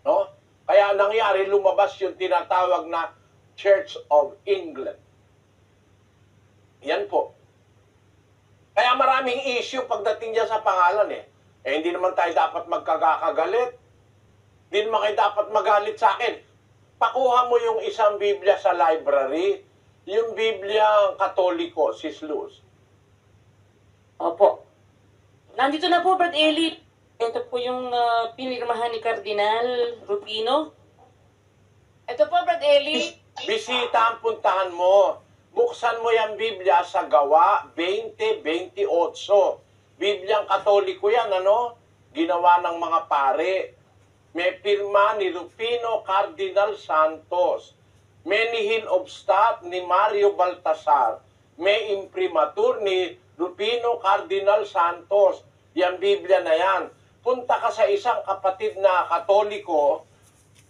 No? Kaya nangyari, lumabas yung tinatawag na Church of England. Yan po. Kaya maraming issue pagdating dyan sa pangalan hindi naman tayo dapat magkakagalit. Hindi naman kayo dapat magalit sa akin. Pakuha mo yung isang Biblia sa library, yung Biblia Katoliko, Sis Luz. Opo. Nandito na po, Brad Eli. Ito po yung pinirmahan ni Cardinal Rufino. Ito po, Brad Eli. Bisita ang puntahan mo. Buksan mo yung Biblia sa Gawa 20:28. Bibliang Katoliko yan, Ginawa ng mga pare. May pirma ni Rufino Cardinal Santos. May nihil obstat ni Mario Baltasar. May imprimatur ni Rufino Cardinal Santos. Yan Biblia na yan. Punta ka sa isang kapatid na Katoliko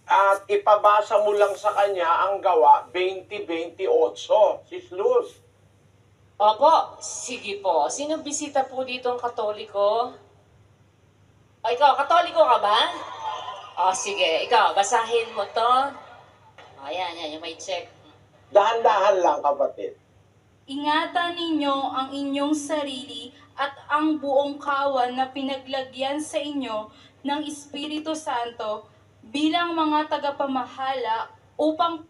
at ipabasa mo lang sa kanya ang Gawa 20:28. Sis Luz. Opo, sige po. Sino bisita po dito ang Katoliko? O, ikaw, Katoliko ka ba? O, sige. Ikaw, basahin mo to. O, yan, yung may check. Dahan-dahan lang, kapatid. Ingatan ninyo ang inyong sarili at ang buong kawan na pinaglagyan sa inyo ng Espiritu Santo bilang mga tagapamahala upang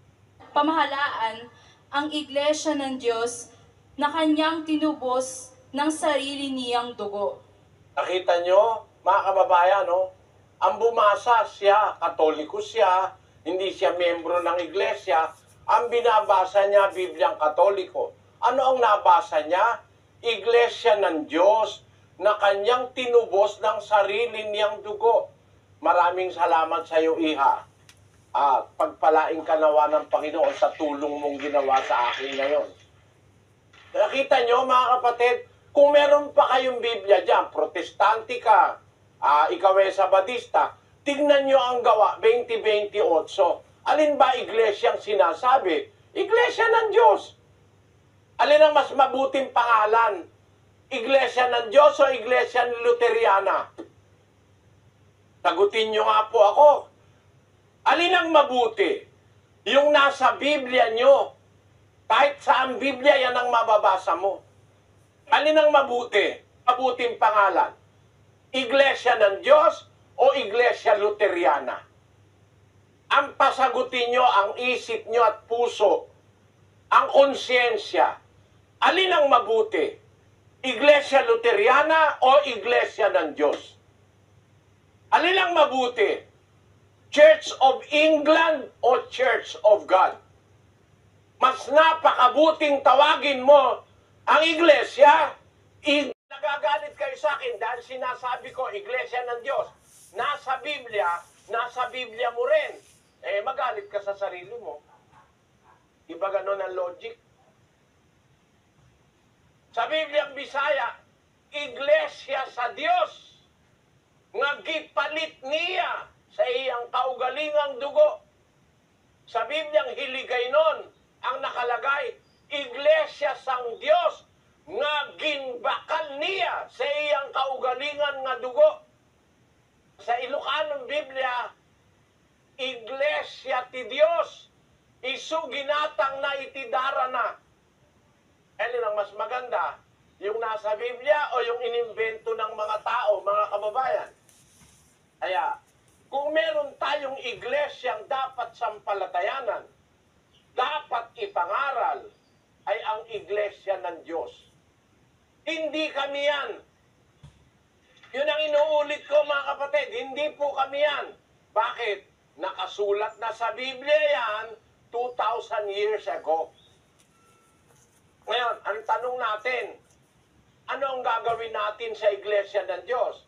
pamahalaan ang iglesia ng Diyos na kanyang tinubos ng sarili niyang dugo. Nakita nyo, mga kababayan, no? Ang bumasa siya, katoliko siya, hindi siya membro ng iglesia, ang binabasa niya, Bibliang Katoliko. Ano ang nabasa niya? Iglesia ng Diyos na kanyang tinubos ng sarili niyang dugo. Maraming salamat sa iyo, Iha. At pagpalaing ka nawa ng Panginoon sa tulong mong ginawa sa akin ngayon. Nakita nyo, mga kapatid, kung meron pa kayong Biblia dyan, protestante ka, ikaw ay Sabadista, tignan nyo ang gawa, 20:28. Alin ba iglesyang sinasabi? Iglesia ng Diyos. Alin ang mas mabuting pangalan? Iglesia ng Diyos o Iglesia Luteriana? Sagutin nyo nga po ako. Alin ang mabuti? Yung nasa Biblia nyo. Kahit saan Biblia, yan ang mababasa mo. Alin ang mabuti? Mabuting pangalan? Iglesia ng Diyos o Iglesia Luteriana? Ang pasagutin nyo, ang isip nyo at puso, ang konsyensya. Alin ang mabuti? Iglesia Luteriana o Iglesia ng Diyos? Alin ang mabuti? Church of England o Church of God? Mas napakabuting tawagin mo ang iglesia. Nagagalit kayo sa akin dahil sinasabi ko, iglesia ng Diyos. Nasa Biblia mo rin. Magalit ka sa sarili mo. Iba ganon ang logic. Sa Bibliang Bisaya, iglesia sa Diyos, nga gipalit niya sa iyang kaugalingang dugo. Sa Bibliang Hiligaynon, ang nakalagay, iglesia sang Diyos, nga ginbakal niya sa iyang kaugalingan nga dugo. Sa Ilocanong Biblia, iglesia ti Diyos, isu ginatang na itidara na. Alin ang mas maganda? Yung nasa Biblia o yung inimbento ng mga tao, mga kababayan? Kaya, kung meron tayong iglesyang dapat sampalatayanan, dapat ipangaral, ay ang iglesia ng Diyos. Hindi kami yan. Yun ang inuulit ko, mga kapatid. Hindi po kami yan. Bakit? Nakasulat na sa Biblia yan 2,000 years ago. Ngayon, ang tanong natin, ano ang gagawin natin sa iglesia ng Diyos?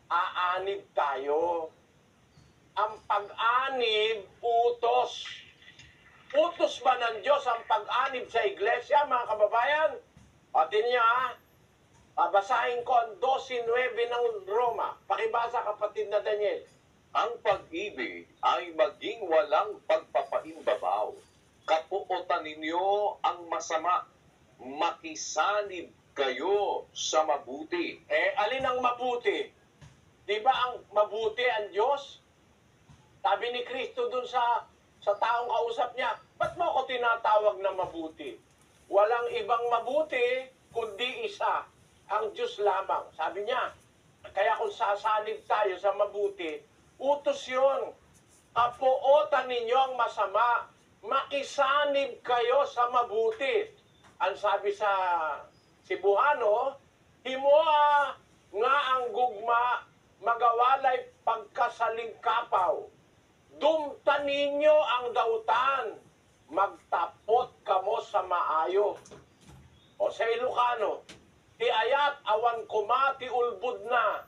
Aanib tayo. Ang pag-anib, utos. Utos ba ng Diyos ang pag-anib sa iglesia, mga kababayan? Patin niyo, babasahin ko ang 12:9 ng Roma. Pakibasa, kapatid na Daniel. Ang pag-ibig ay maging walang pagpapaimbabaw. Kapuotan ninyo ang masama. Makisanib kayo sa mabuti. Alin ang mabuti? Di ba ang mabuti ang Diyos? Sabi ni Kristo dun sa taong kausap niya, ba't mo ako tinatawag na mabuti? Walang ibang mabuti, kundi isa, ang Diyos lamang. Sabi niya, kaya kung sasanib tayo sa mabuti, utos yun. Kapuotan ninyo ang masama, makisanib kayo sa mabuti. Ang sabi sa Cebuano, himoa nga ang gugma, magawalay pagkasalingkapaw. Dumta ninyo ang dautan, magtapot kamo sa maayo. O sa Ilocano, ti ayat awan kuma ti ulbud na,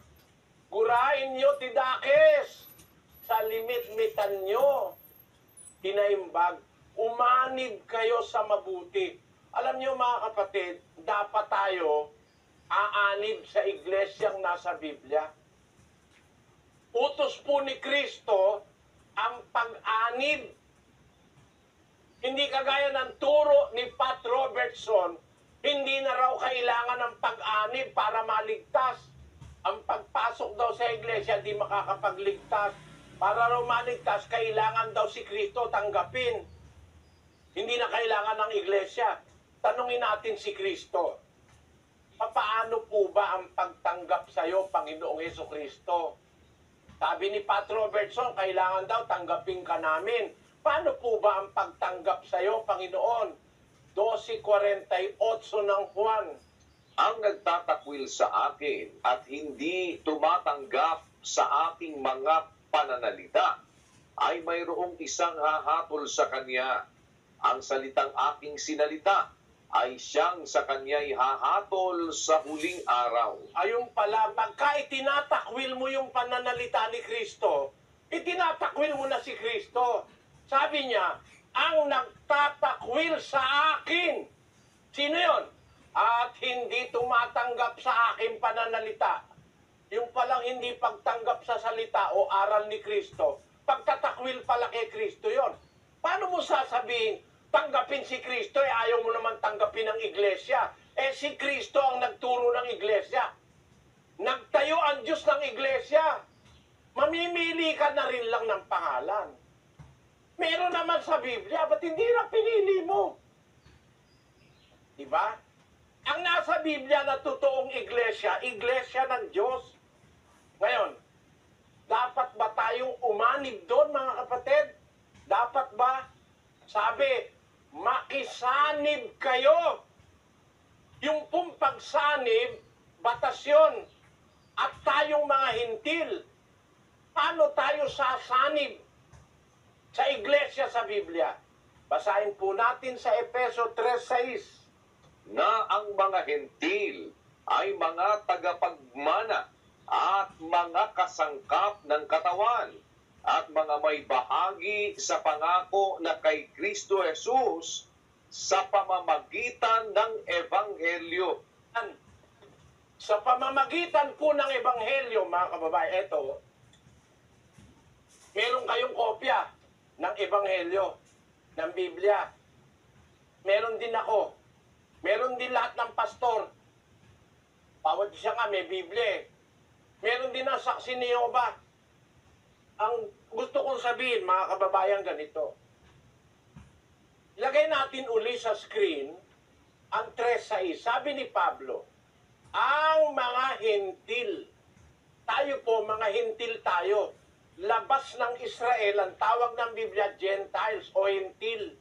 gurain nyo ti dakes, sa limit-mitan nyo, tinaimbag, umanib kayo sa mabuti. Alam nyo, mga kapatid, dapat tayo aanib sa iglesyang nasa Biblia. Utos po ni Kristo ang pag-anib. Hindi kagaya ng turo ni Pat Robertson, hindi na raw kailangan ng pag-anib para maligtas. Ang pagpasok daw sa iglesia, di makakapagligtas. Para raw maligtas, kailangan daw si Kristo tanggapin. Hindi na kailangan ng iglesia. tanungin natin si Kristo. Paano po ba ang pagtanggap sa iyo, Panginoong Hesukristo? Sabi ni Pat Robertson, kailangan daw tanggapin ka namin. Paano po ba ang pagtanggap sa iyo, Panginoon? 12:48 ng Juan. Ang nagtatakwil sa akin at hindi tumatanggap sa aking mga pananalita ay mayroong isang hahatol sa kanya. Ang salitang aking sinalita ay siyang sa kanya'y hahatol sa huling araw. Ayun pala, pagka itinatakwil mo yung pananalita ni Kristo, itinatakwil mo na si Kristo. Sabi niya, ang nagtatakwil sa akin. Sino yon? At hindi tumatanggap sa aking pananalita. Yung palang hindi pagtanggap sa salita o aral ni Kristo, pagtatakwil pala kay Kristo yon. Paano mo sasabihin, tanggapin si Kristo, ayaw mo naman tanggapin ang iglesia? Si Kristo ang nagturo ng iglesia. Nagtayo ang Diyos ng iglesia. Mamimili ka na rin lang ng pangalan. Meron naman sa Biblia, ba't hindi na pinili mo? Diba? Ang nasa Biblia na totoong iglesia, iglesia ng Diyos. Ngayon, dapat ba tayong umanib doon, mga kapatid? Dapat ba? Sabi, makisanib kayo. Yung pong pagsanib, batas yun. At tayong mga hintil, paano tayo sasanib sa iglesia sa Biblia? Basahin po natin sa Efeso 3:6. Na ang mga hentil ay mga tagapagmana at mga kasangkap ng katawan at mga may bahagi sa pangako na kay Kristo Jesus sa pamamagitan ng Ebanghelyo. Sa pamamagitan po ng Ebanghelyo, mga kababayan, eto, meron kayong kopya ng Ebanghelyo, ng Biblia. Meron din ako. Meron din lahat ng pastor. Bawat isa nga may Biblia eh. Meron din ang saksi ni Jehovah. Ang gusto kong sabihin, mga kababayan, ganito. Ilagay natin uli sa screen ang 3:6. Sabi ni Pablo, ang mga hintil, tayo po, mga hintil tayo, labas ng Israel, ang tawag ng Biblia, Gentiles o hintil.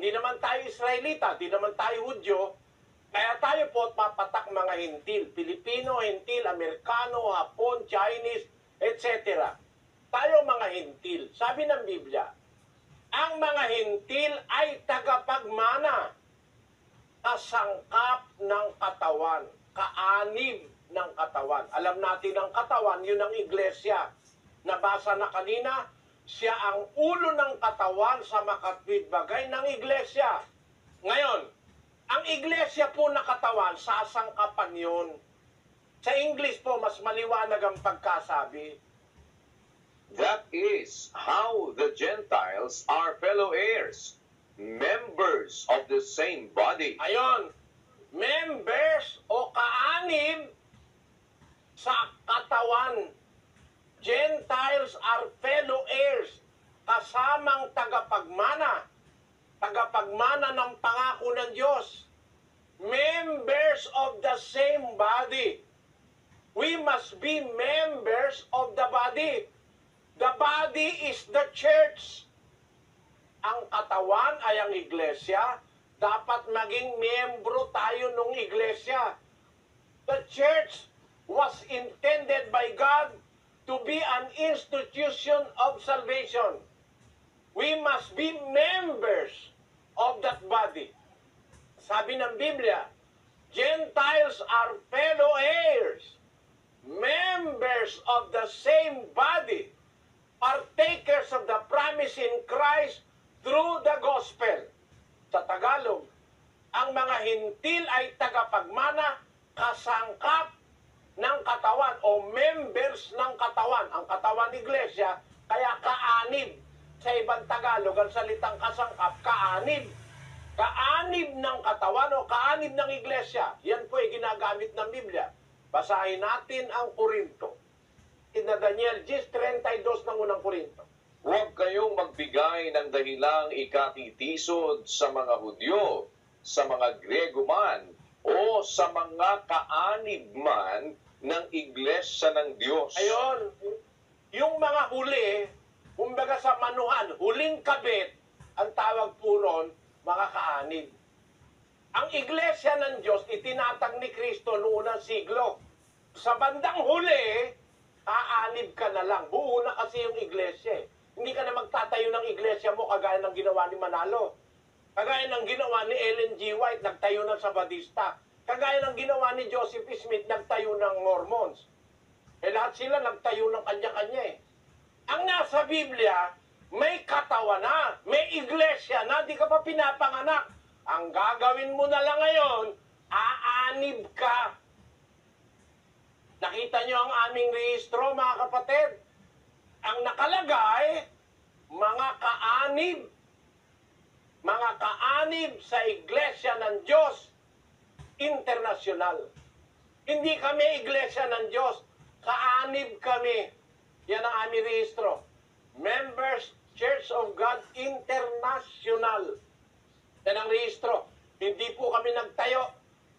Hindi naman tayo Israelita, hindi naman tayo Hudyo, kaya tayo po papatak mga hintil. Pilipino, hintil, Amerikano, Hapon, Chinese, etc. Tayo mga hintil. Sabi ng Biblia, ang mga hintil ay tagapagmana, kasangkap ng katawan, kaanib ng katawan. Alam natin ang katawan, yun ang iglesia. Nabasa na kanina, siya ang ulo ng katawan sa makatwid bagay ng iglesia. Ngayon, ang iglesia po na katawan, sasangkapan yun. Sa English po, mas maliwanag ang pagkasabi. That is how the Gentiles are fellow heirs, members of the same body. Ayon, members o kaanib sa katawan. Gentiles are fellow heirs, kasamang tagapagmana ng pangako ng Diyos. Members of the same body. We must be members of the body. The body is the church. Ang katawan ay ang iglesia. Dapat maging miyembro tayo ng iglesia. The church was intended by God to be an institution of salvation. We must be members of that body. Sabi ng Biblia, Gentiles are fellow heirs, members of the same body, partakers of the promise in Christ through the gospel. Sa Tagalog, ang mga hintil ay tagapagmana, kasangkap ng katawan o members ng katawan. Ang katawan iglesia, kaya kaanib. Sa ibang Tagalog, ang salitang kasangkap, kaanib. Kaanib ng katawan o kaanib ng iglesia. Yan po ay ginagamit ng Biblia. Basahin natin ang Korinto. In Daniel 10:32 ng unang Korinto. Huwag kayong magbigay ng dahilang ikatitisod sa mga Hudyo sa mga Grego man o sa mga kaanib man ng Iglesia ng Diyos. Ayon, yung mga huli, kumbaga sa manuhan, huling kabit, ang tawag po ron, mga kaanib. Ang Iglesia ng Diyos, itinatag ni Kristo noong unang siglo. Sa bandang huli, aanib ka na lang. Buo na kasi yung Iglesia. Hindi ka na magtatayo ng Iglesia mo kagaya ng ginawa ni Manalo. Kagaya ng ginawa ni Ellen G. White, nagtayo ng Sabadista. Kagaya ng ginawa ni Joseph Smith, nagtayo ng Mormons. Lahat sila nagtayo ng kanya-kanya eh. Ang nasa Biblia, may katawan na, may iglesia na, di ka pa pinapanganak. Ang gagawin mo na lang ngayon, aanib ka. Nakita nyo ang aming rehistro, mga kapatid. Ang nakalagay, mga kaanib. Mga kaanib sa iglesia ng Diyos, internasyonal. Hindi kami iglesia ng Diyos, kaanib kami. Yan ang aming rehistro. Members, Church of God International. Yan ang rehistro. Hindi po kami nagtayo.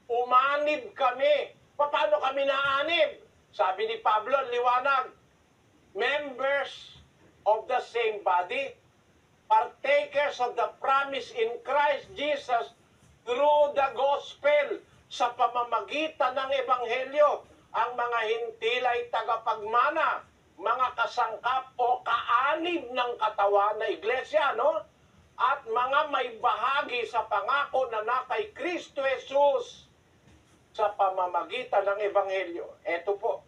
Umanib kami. Paano kami naanib? Sabi ni Pablo, liwanag. Members of the same body, partakers of the promise in Christ Jesus through the gospel. Sa pamamagitan ng Ebanghelyo, ang mga hintil ay tagapagmana, mga kasangkap o kaanib ng katawan na iglesia, no? At mga may bahagi sa pangako na kay Kristo Jesus sa pamamagitan ng Ebanghelyo. Eto po,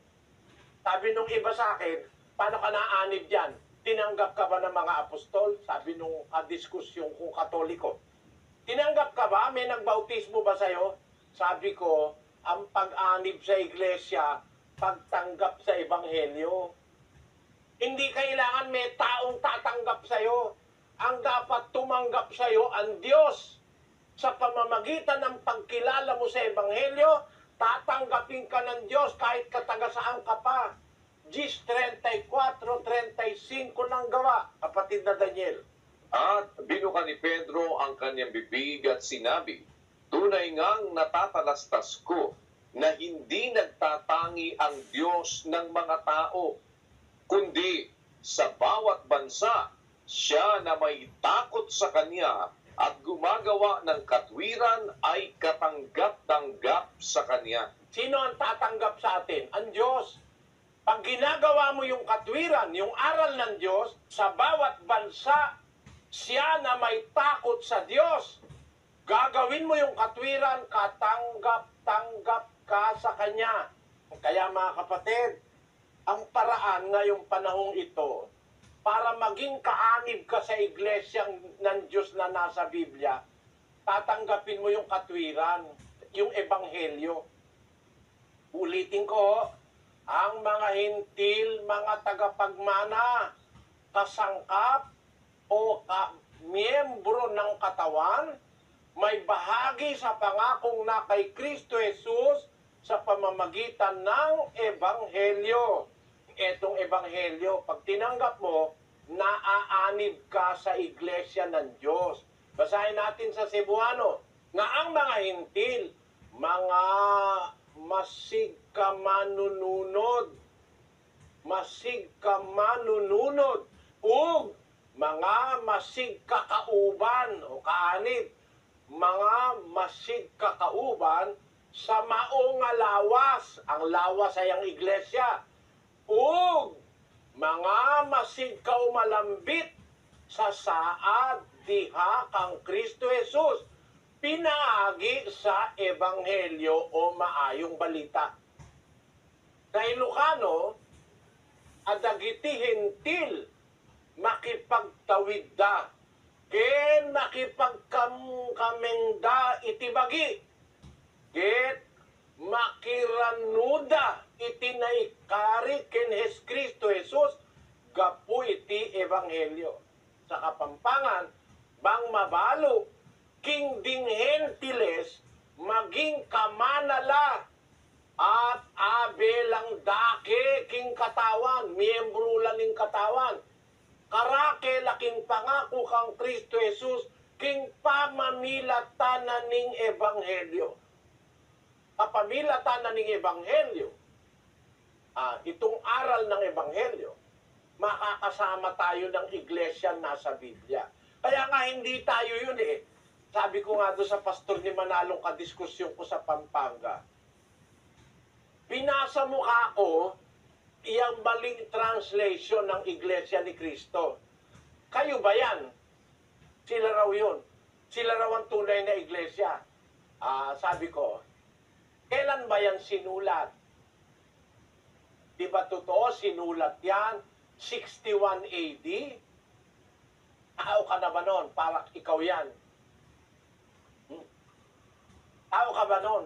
sabi nung iba sa akin, paano ka naanib dyan? Tinanggap ka ba ng mga apostol? Sabi nung kadiskusyon kong Katoliko. Tinanggap ka ba? May nagbautismo ba sa'yo? Sabi ko, ang pag-anib sa iglesia, pagtanggap sa Ebanghelyo. Hindi kailangan may taong tatanggap sa'yo. Ang dapat tumanggap sa'yo ang Diyos. Sa pamamagitan ng pagkilala mo sa Ebanghelyo, tatanggapin ka ng Diyos kahit kataga saan ka pa. Gis 34:35 ng gawa, kapatid na Daniel. At binuka ni Pedro ang kanyang bibig at sinabi, tunay ngang natatalastas ko na hindi nagtatangi ang Diyos ng mga tao, kundi sa bawat bansa siya na may takot sa Kanya at gumagawa ng katwiran ay katanggap-tanggap sa Kanya. Sino ang tatanggap sa atin? Ang Diyos. Pag ginagawa mo yung katwiran, yung aral ng Diyos, sa bawat bansa, siya na may takot sa Diyos. Gagawin mo yung katwiran, katanggap-tanggap ka sa Kanya. Kaya mga kapatid, ang paraan ngayong panahong ito, para maging kaanib ka sa iglesia ng Diyos na nasa Biblia, tatanggapin mo yung katwiran, yung Ebanghelyo. Ulitin ko, ang mga hintil, mga tagapagmana, kasangkap o miyembro ng katawan, may bahagi sa pangakong na kay Kristo Jesus sa pamamagitan ng Ebanghelyo. Etong Ebanghelyo, pag tinanggap mo, naaanib ka sa iglesia ng Diyos. Basahin natin sa Cebuano, na ang mga hintil, mga masig ka manununod, ug mga masig kakauban o kaanib, mga masig kakauban sa maong nga lawas, ang lawas ay ang iglesia, ug mga masig kaumalambit sa saad diha kang Kristo Jesus, pinaagi sa Ebanghelyo o maayong balita. Kay Lucano, adagiti hintil, makipagtawid da, ken makipagkamengda itibagi, ket makiranuda iti naikari ken Kristo Jesus, gapu iti Ebanghelyo. Sa Kapampangan, bang mabalo, king ding hentiles, maging kamanala, at abelang dake king katawan, miyembro lang ning katawan. Karake laking pangako kang Kristo Jesus, king pamamilatan na ning ebanghelyo. Kapamilatan na ning ebanghelyo, itong aral ng ebanghelyo, makakasama tayo ng iglesia nasa Biblia. Kaya nga hindi tayo yun eh. Sabi ko nga doon sa pastor ni Manalong kadiskusyon ko sa Pampanga, pinasa mo ako iyang maling translation ng Iglesia ni Cristo. Kayo ba yan? Sila raw yun. Sila raw ang tunay na iglesia. Sabi ko, kailan ba yan sinulat? Di ba totoo, sinulat yan? 61 AD? Tao ka na ba nun? Para ikaw yan. Tao ka ba nun?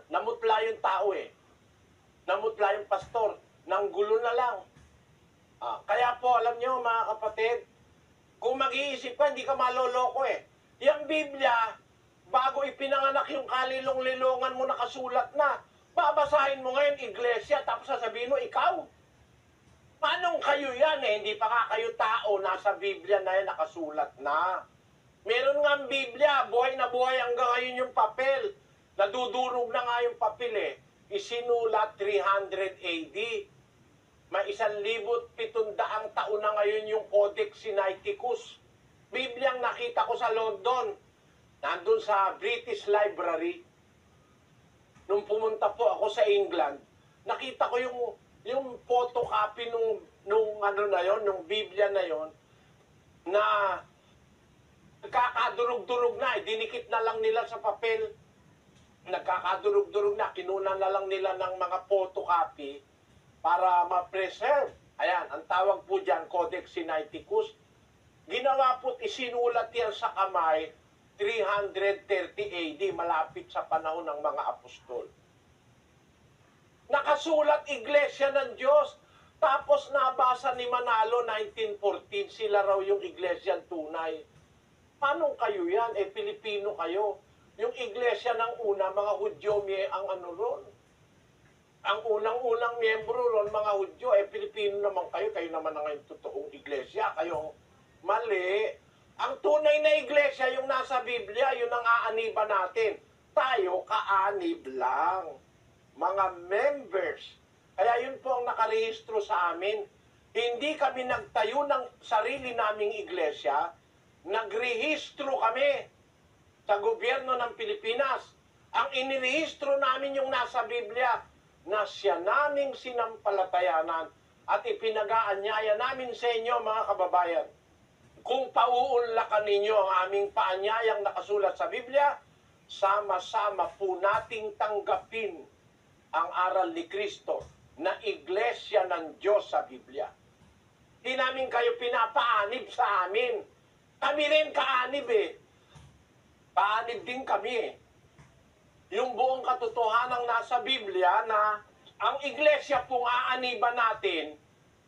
Namutla yung tao eh. Namutla yung pastor. Nanggulo na lang. Kaya po, alam nyo mga kapatid, kung mag-iisip ka, hindi ka maloloko eh. Yung Biblia, bago ipinanganak yung kalilong-lilongan mo nakasulat na, babasahin mo ngayon iglesia, tapos sasabihin mo, ikaw? Paanong kayo yan eh? Hindi pa nga kayo tao, nasa Biblia na yan nakasulat na. Meron nga ang Biblia, buhay na buhay hanggang ngayon yung papel. Nadudurog na nga yung papel eh. Isinulat 300 AD. May 1,700 taon na ngayon yung Codex Sinaiticus. Bibliang nakita ko sa London. Nandun sa British Library. Nung pumunta po ako sa England, nakita ko yung photocopy nung ano na yon, nung Biblia na yon, na nagkakadurog-durog na, dinikit na lang nila sa papel. Nagkakadurog-durog na, kinunan na lang nila ng mga photocopy para ma-preserve. Ayan, ang tawag po dyan, Codex Sinaiticus. Ginawa po't isinulat yan sa kamay 330 AD, malapit sa panahon ng mga apostol. Nakasulat iglesia ng Diyos. Tapos nabasa ni Manalo 1914, sila raw yung iglesia tunay. Paano kayo yan? Pilipino kayo. Yung iglesia ng una, mga Hudyo, ang ano ron. Ang unang-unang miyembro ron, mga Hudyo, Pilipino naman kayo. Kayo naman ang totoong iglesia. Kayong mali. Ang tunay na iglesia, yung nasa Biblia, yun ang aaniban natin. Tayo, kaanib lang. Mga members. Kaya yun po ang nakarehistro sa amin. Hindi kami nagtayo ng sarili naming iglesia. Nagrehistro kami sa gobyerno ng Pilipinas. Ang inirehistro namin yung nasa Biblia na siya naming sinampalatayanan at ipinag-aanyaya namin sa inyo mga kababayan. Kung pauunlakan ninyo ang aming paanyayang nakasulat sa Biblia, sama-sama po nating tanggapin ang aral ni Kristo na iglesia ng Diyos sa Biblia. Di namin kayo pinapaanib sa amin. Kami rin kaanib eh. Paanib din kami eh. Yung buong katotohanan nasa Biblia na ang iglesia pong aaniban natin,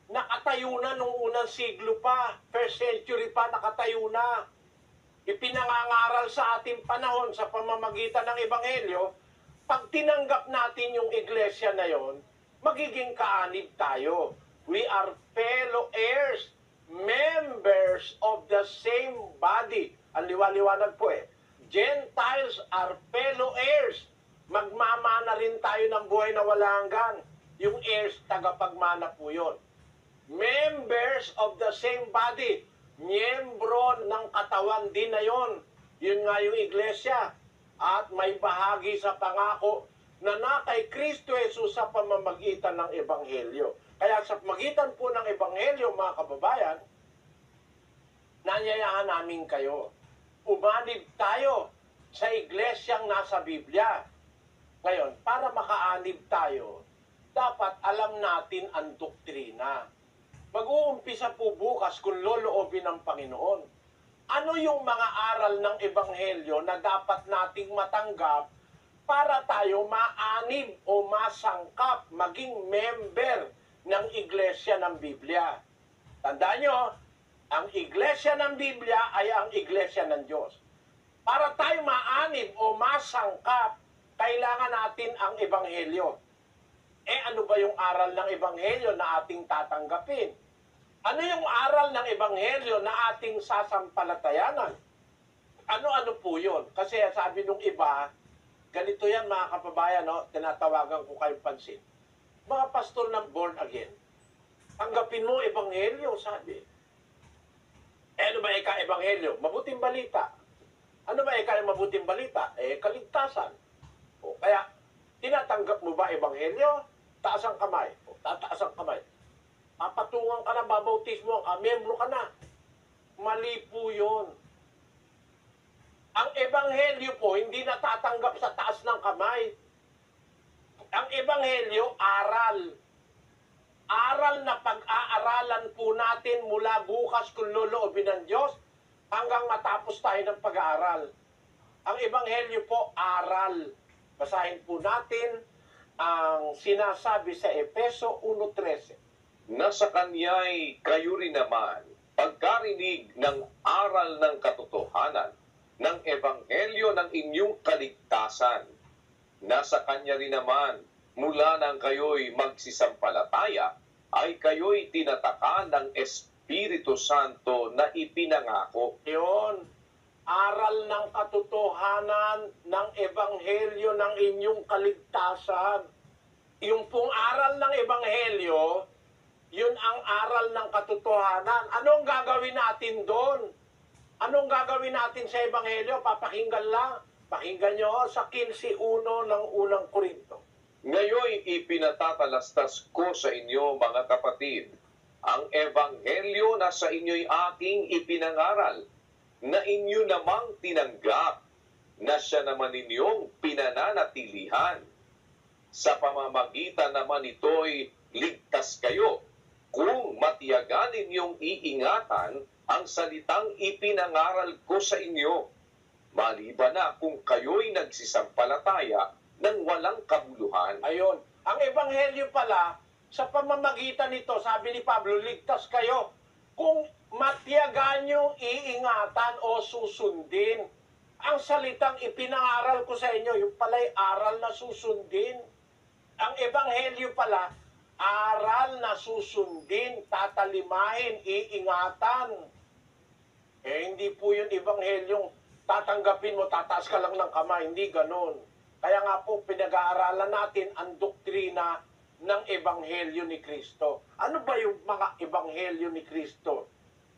nakatayo na nung unang siglo pa, first century pa, nakatayo na. Ipinangangaral sa ating panahon sa pamamagitan ng Ebanghelyo, pag tinanggap natin yung iglesia na yon, magiging kaanib tayo. We are fellow heirs, members of the same body. Ang liwaliwanag po eh. Gentiles are fellow heirs. Magmamana rin tayo ng buhay na wala hanggan. Yung heirs, tagapagmana po yun. Members of the same body. Miyembro ng katawan din na yon. Yun nga yung iglesia. At may bahagi sa pangako na kay Kristo Jesus sa pamamagitan ng Ebanghelyo. Kaya sa pamamagitan po ng Ebanghelyo, mga kababayan, nanyayahan namin kayo. Umanib tayo sa iglesyang nasa Biblia. Ngayon, para makaanib tayo, dapat alam natin ang doktrina. Mag-uumpisa po bukas kung loloobin ng Panginoon. Ano yung mga aral ng Ebanghelyo na dapat nating matanggap para tayo maanib o masangkap, maging member ng iglesia ng Biblia? Tandaan nyo, ang iglesia ng Biblia ay ang iglesia ng Diyos. Para tayo maanib o masangkap, kailangan natin ang Ebanghelyo. Ano ba yung aral ng Ebanghelyo na ating tatanggapin? Ano yung aral ng Ebanghelyo na ating sasampalatayanan? Ano-ano po yun? Kasi sabi nung iba, ganito yan mga kapabayan, no? Tinatawagan ko kayong pansin. Mga pastor ng born again, tanggapin mo Ebanghelyo, sabi. Ano ba ika-Ebanghelyo? Mabuting balita. Ano ba ika-mabuting balita? Kaligtasan. O, kaya, tinatanggap mo ba Ebanghelyo? Taas ang kamay. O, tataas ang kamay. Papatungan ka na, babautismo, membro ka na. Mali po yun. Ang Ebanghelyo po, hindi natatanggap sa taas ng kamay. Ang Ebanghelyo, aral. Aral na pag-aaralan po natin mula bukas kung loloobin ng Diyos hanggang matapos tayo ng pag-aaral. Ang Ebanghelyo po, aral. Basahin po natin ang sinasabi sa Efeso 1:13. Na sa kanya'y kayo rin naman, pagkarinig ng aral ng katotohanan, ng ebanghelyo ng inyong kaligtasan, na sa kanya rin naman, mula nang kayo'y magsisampalataya, ay kayo'y tinatakan ng Espiritu Santo na ipinangako. Yun, aral ng katotohanan ng ebanghelyo ng inyong kaligtasan. Yung pong aral ng ebanghelyo, yun ang aral ng katotohanan. Anong gagawin natin doon? Anong gagawin natin sa ebanghelyo? Papakinggan lang. Pakinggan nyo sa 15:1 ng unang Korinto. Ngayon ipinatatalastas ko sa inyo, mga kapatid, ang ebanghelyo na sa inyo'y aking ipinangaral, na inyo namang tinanggap, na siya naman ninyong pinananatilihan. Sa pamamagitan naman ito'y ligtas kayo, kung matiyagan ninyong iingatan ang salitang ipinangaral ko sa inyo, maliban na kung kayo'y nagsisampalataya ng walang kabuluhan. Ayun. Ang ebanghelyo pala, sa pamamagitan nito, sabi ni Pablo, ligtas kayo kung matiyagan nyo iingatan o susundin. Ang salitang ipinangaral ko sa inyo, yung pala'y aral na susundin. Ang ebanghelyo pala, aral na susundin, tatalimahin, iingatan. Hindi po yun ebanghelyong tatanggapin mo, tataas ka lang ng kamay. Hindi ganon. Kaya nga po, pinag-aaralan natin ang doktrina ng Ebanghelyo ni Kristo. Ano ba yung mga Ebanghelyo ni Kristo?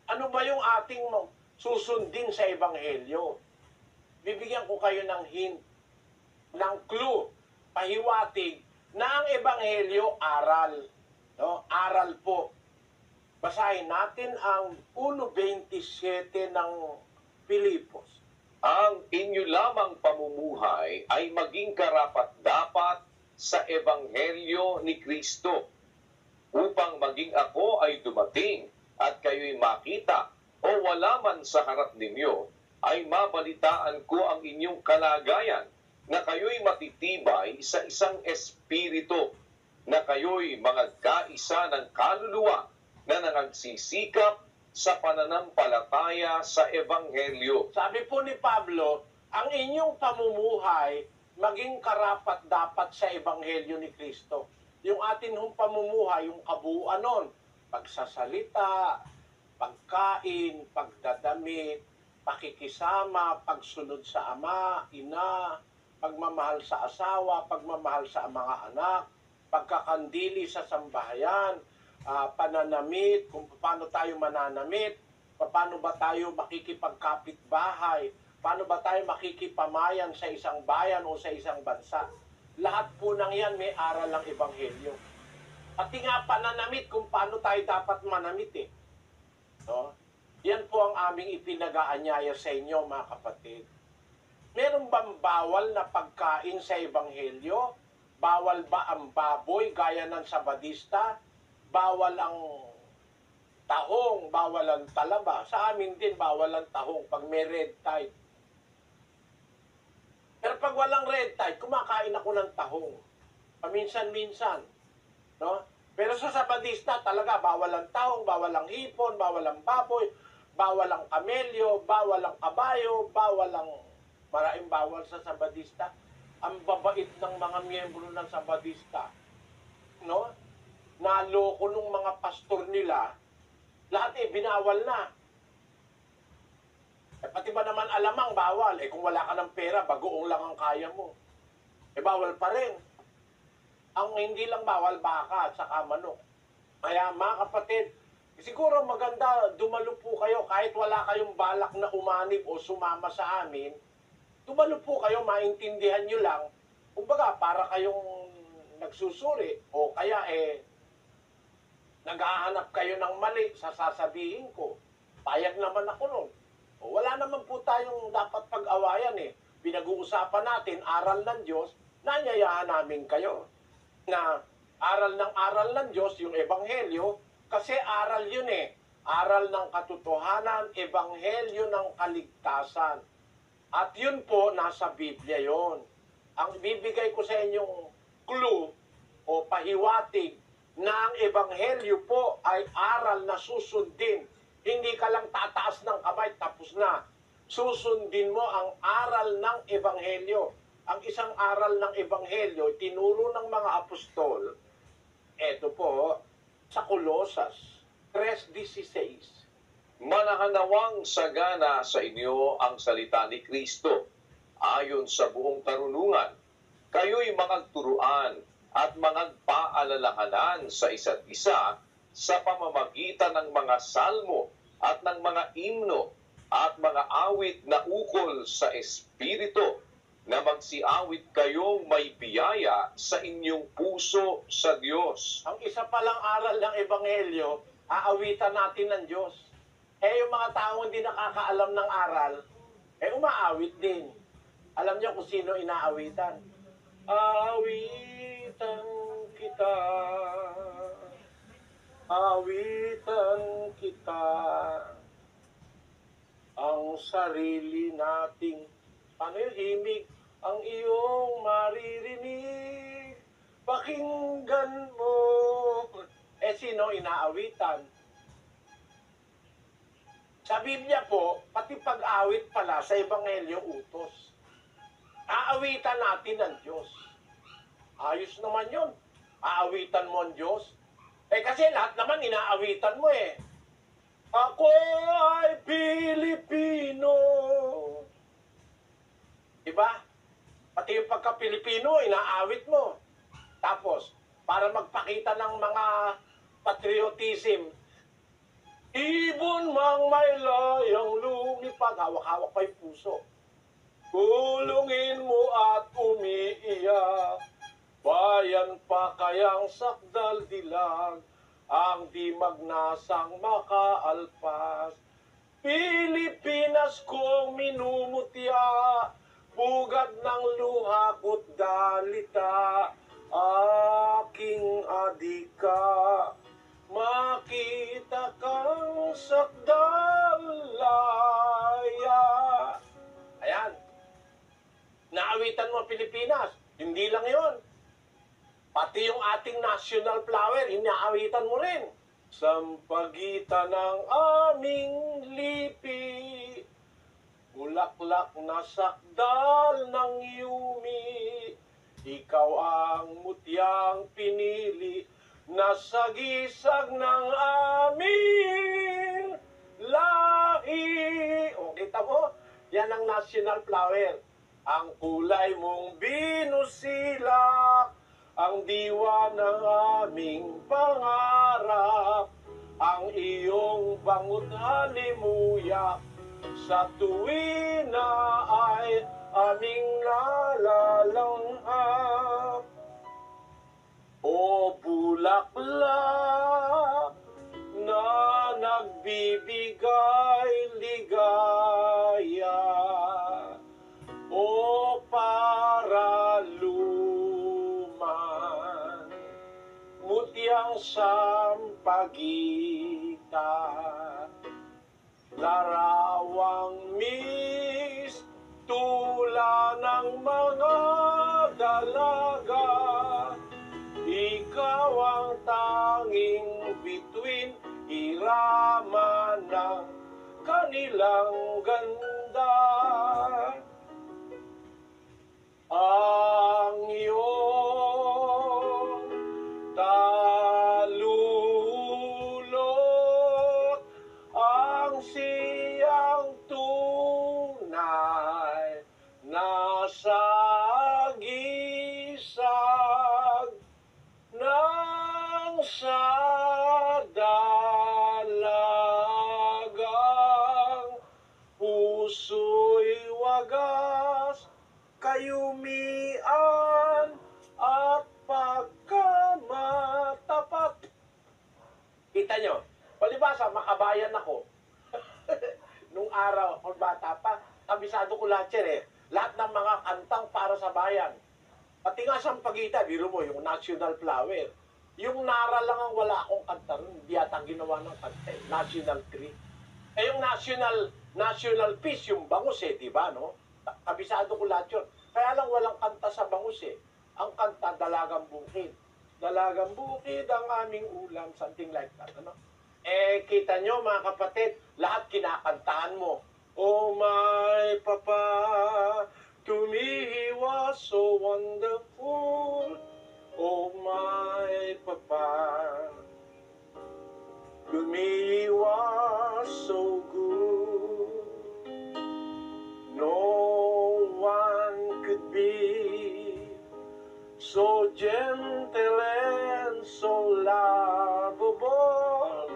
Ano ba yung ating susundin sa Ebanghelyo? Bibigyan ko kayo ng hint, ng clue, pahiwatig, na ang Ebanghelyo aral. No? Aral po. Basahin natin ang 1:27 ng Pilipos. Ang inyo lamang pamumuhay ay maging karapat-dapat sa ebanghelyo ni Kristo, upang maging ako ay dumating at kayo'y makita o wala man sa harap ninyo, ay mabalitaan ko ang inyong kalagayan, na kayo'y matitibay sa isang espiritu, na kayo'y magkaisa ng kaluluwa na nangagsisikap sa pananampalataya sa ebanghelyo. Sabi po ni Pablo, ang inyong pamumuhay maging karapat-dapat sa ebanghelyo ni Kristo. Yung atin hong pamumuhay, yung kabuuan nun, pagsasalita, pagkain, pagdadamit, pakikisama, pagsunod sa ama, ina, pagmamahal sa asawa, pagmamahal sa mga anak, pagkakandili sa sambahayan, pananamit, kung paano tayo mananamit, paano ba tayo makikipagkapitbahay, paano ba tayo makikipamayan sa isang bayan o sa isang bansa. Lahat po ng yan may aral ng ebanghelyo. Pati nga pananamit, kung paano tayo dapat manamit eh. No? Yan po ang aming ipinag-aanyaya sa inyo, mga kapatid. Meron bang bawal na pagkain sa ebanghelyo? Bawal ba ang baboy gaya ng Sabadista? Bawal ang tahong, bawal ang talaba. Sa amin din, bawal ang tahong pag may red tide. Pero pag walang red tide, kumakain ako ng tahong. Paminsan-minsan. No? Pero sa Sabadista, talaga, bawal ang tahong, bawal ang hipon, bawal ang baboy, bawal ang kamelyo, bawal ang kabayo, bawal ang maraming bawal sa Sabadista. Ang babait ng mga miyembro ng Sabadista. No? Naloko nung mga pastor nila, Lahat binawal na. Pati ba naman alamang bawal? Kung wala ka ng pera, bagoong lang ang kaya mo. Bawal pa rin. Ang hindi lang bawal, baka at saka manok. Kaya mga kapatid, siguro maganda dumalo po kayo kahit wala kayong balak na umanib o sumama sa amin. Dumalo po kayo, maintindihan nyo lang. Kumbaga, para kayong nagsusuri o kaya naghahanap kayo ng mali sa sasabihin ko. Payag naman ako nun. O, wala naman po tayong dapat pag-awayan Pinag-uusapan natin, aral ng Diyos, nanyayahan namin kayo. Na aral ng Diyos, yung Ebanghelyo, kasi aral yun Aral ng katotohanan, Ebanghelyo ng kaligtasan. At yun po, nasa Biblia yon. Ang bibigay ko sa inyong clue o pahiwatig na ang Ebanghelyo po ay aral na susundin. Hindi ka lang tataas ng kamay, tapos na. Susundin mo ang aral ng Ebanghelyo. Ang isang aral ng Ebanghelyo, tinuro ng mga apostol, eto po, sa Colosas 3:16. Manahanawang sagana sa inyo ang salita ni Kristo, ayon sa buong karunungan. Kayo'y magturuan at magpaalalahanan sa isa't isa sa pamamagitan ng mga salmo at ng mga himno at mga awit na ukol sa Espiritu, na magsiawit kayong may biyaya sa inyong puso sa Diyos. Ang isa palang aral ng Ebanghelyo, aawitan natin ng Diyos. Yung mga taong hindi nakakaalam ng aral, umaawit din. Alam niyo kung sino inaawitan? Awitan kita, awitan kita, ang sarili nating, paano yun, himig, ang iyong maririnig, pakinggan mo. Sino inaawitan? Sa Biblia po, pati pag-awit pala sa Ebanghelyo utos. Aawitan natin ang Diyos. Ayos naman yun. Aawitan mo ang Diyos. Kasi lahat naman inaawitan mo Ako ay Pilipino. Diba? Pati yung pagka-Pilipino, inaawit mo. Tapos, para magpakita ng mga patriotism, ibon mang may layang lumipad, hawak-hawak pa yung puso. Kulungin mo at umiiyak, bayan pa kayang sakdal dilag, ang di magnasang makaalpas. Pilipinas kong minumutya, pugad ng luha ko't dalita, aking adika, makita kang sakdalaya. Ayan. Naawitan mo Pilipinas. Hindi lang yon. Pati yung ating national flower, inaawitan mo rin. Sampagitan ng aming lipi, bulaklak na sakdal ng yumi, ikaw ang mutyang pinili, nasa gisag ng aming lahi. O, kita mo? Yan ang national flower. Ang kulay mong binusilak, ang diwa ng aming pangarap, ang iyong bangot halimuyak, sa tuwi na ay aming nalalanghap. O bulaklak na nagbibigay ligaya, o paraluman, mutyang sampagita, larawang mistula ng mga dalaga, ikaw ang tanging bituin, irama ng kanilang ganda. Ang iyong talulot Palibasa, makabayan ako. Nung araw, kung bata pa, kabisado ko lahat yan eh. Lahat ng mga kantang para sa bayan. Pati nga sa Sampaguita, biro mo, yung National Flower. Yung Nara lang ang wala akong kanta rin. Hindi yata ginawa ng kanta eh. National Tree. Eh yung National Peace, yung Bangus eh, di ba, no? Kabisado ko lahat yun. Kaya lang walang kanta sa Bangus eh. Ang kanta, Dalagang Bukid. Dalagang bukid ang aming ulam, something like that, ano? Eh, kita nyo mga kapatid, lahat kinakantahan mo. Oh my Papa, to me he was so wonderful. Oh my Papa, to me he was so good. No one could be so gentle and so lovable.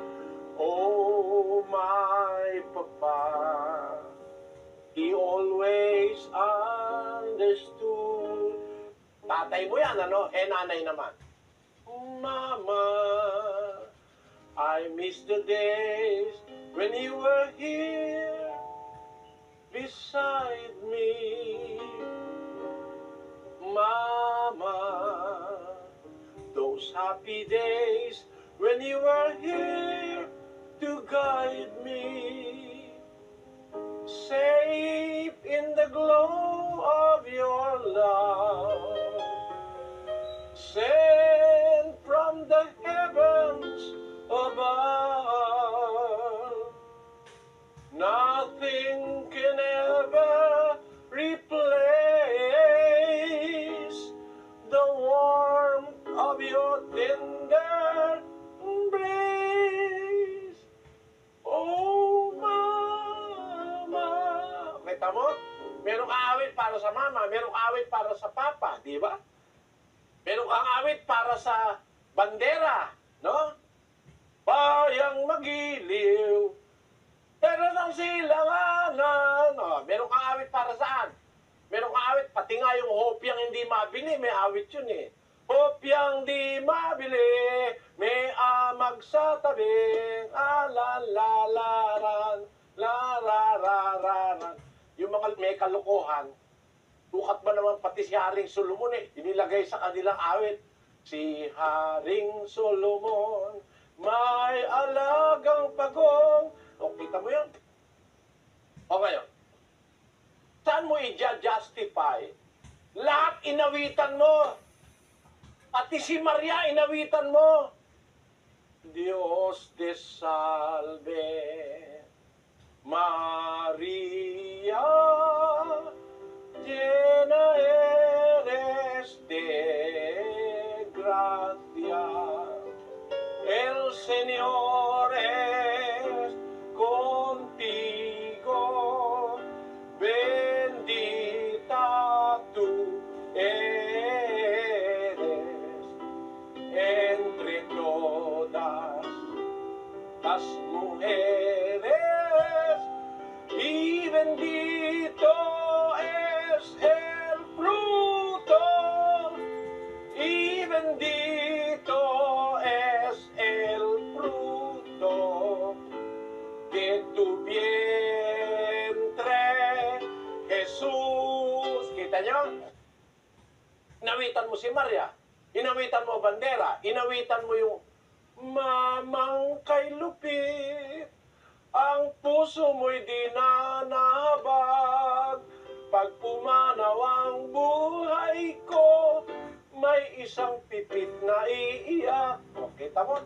Oh my Papa, he always understood. Tatay mo yan, ano? Eh, nanay naman. Mama, I miss the days when you were here beside me. Mama, those happy days when you were here to guide me, safe in the glow of your love, sent from the heavens above. Nothing can ever replace the warmth of your tender embrace. Oh, Mama. Kita mo? Merong awit para sa mama, merong awit para sa papa, di ba? Merong awit para sa bandera, no? Bayang magiliw, pero ng silanganan. Oh, merong awit para saan? Merong awit, pati nga yung hopyang hindi mabili, may awit yun eh. Hopyang di mabili, may amag sa tabi, alalalaran, lararararan. Yung mga may kalokohan, bukat ba naman pati si Haring Solomon eh, inilagay sa kanilang awit. Si Haring Solomon, may alagang pagong. O, kita mo yan? O ngayon, saan mo i-justify? Lahat inawitan mo. Pati si Maria inawitan mo. Dios te salve, Maria, llena eres de gracia. El Señor es contigo, bendita tú eres entre todas las mujeres, y bendito es el fruto, y bendito es el fruto de tu vientre, Jesús. Kita nyo? Inawitan mo si Maria, inawitan mo bandera, inawitan mo yung mamang kay lupit. Ang puso mo'y di nanabag, pag pumanaw ang buhay ko, may isang pipit na iiyak. O, kita mo?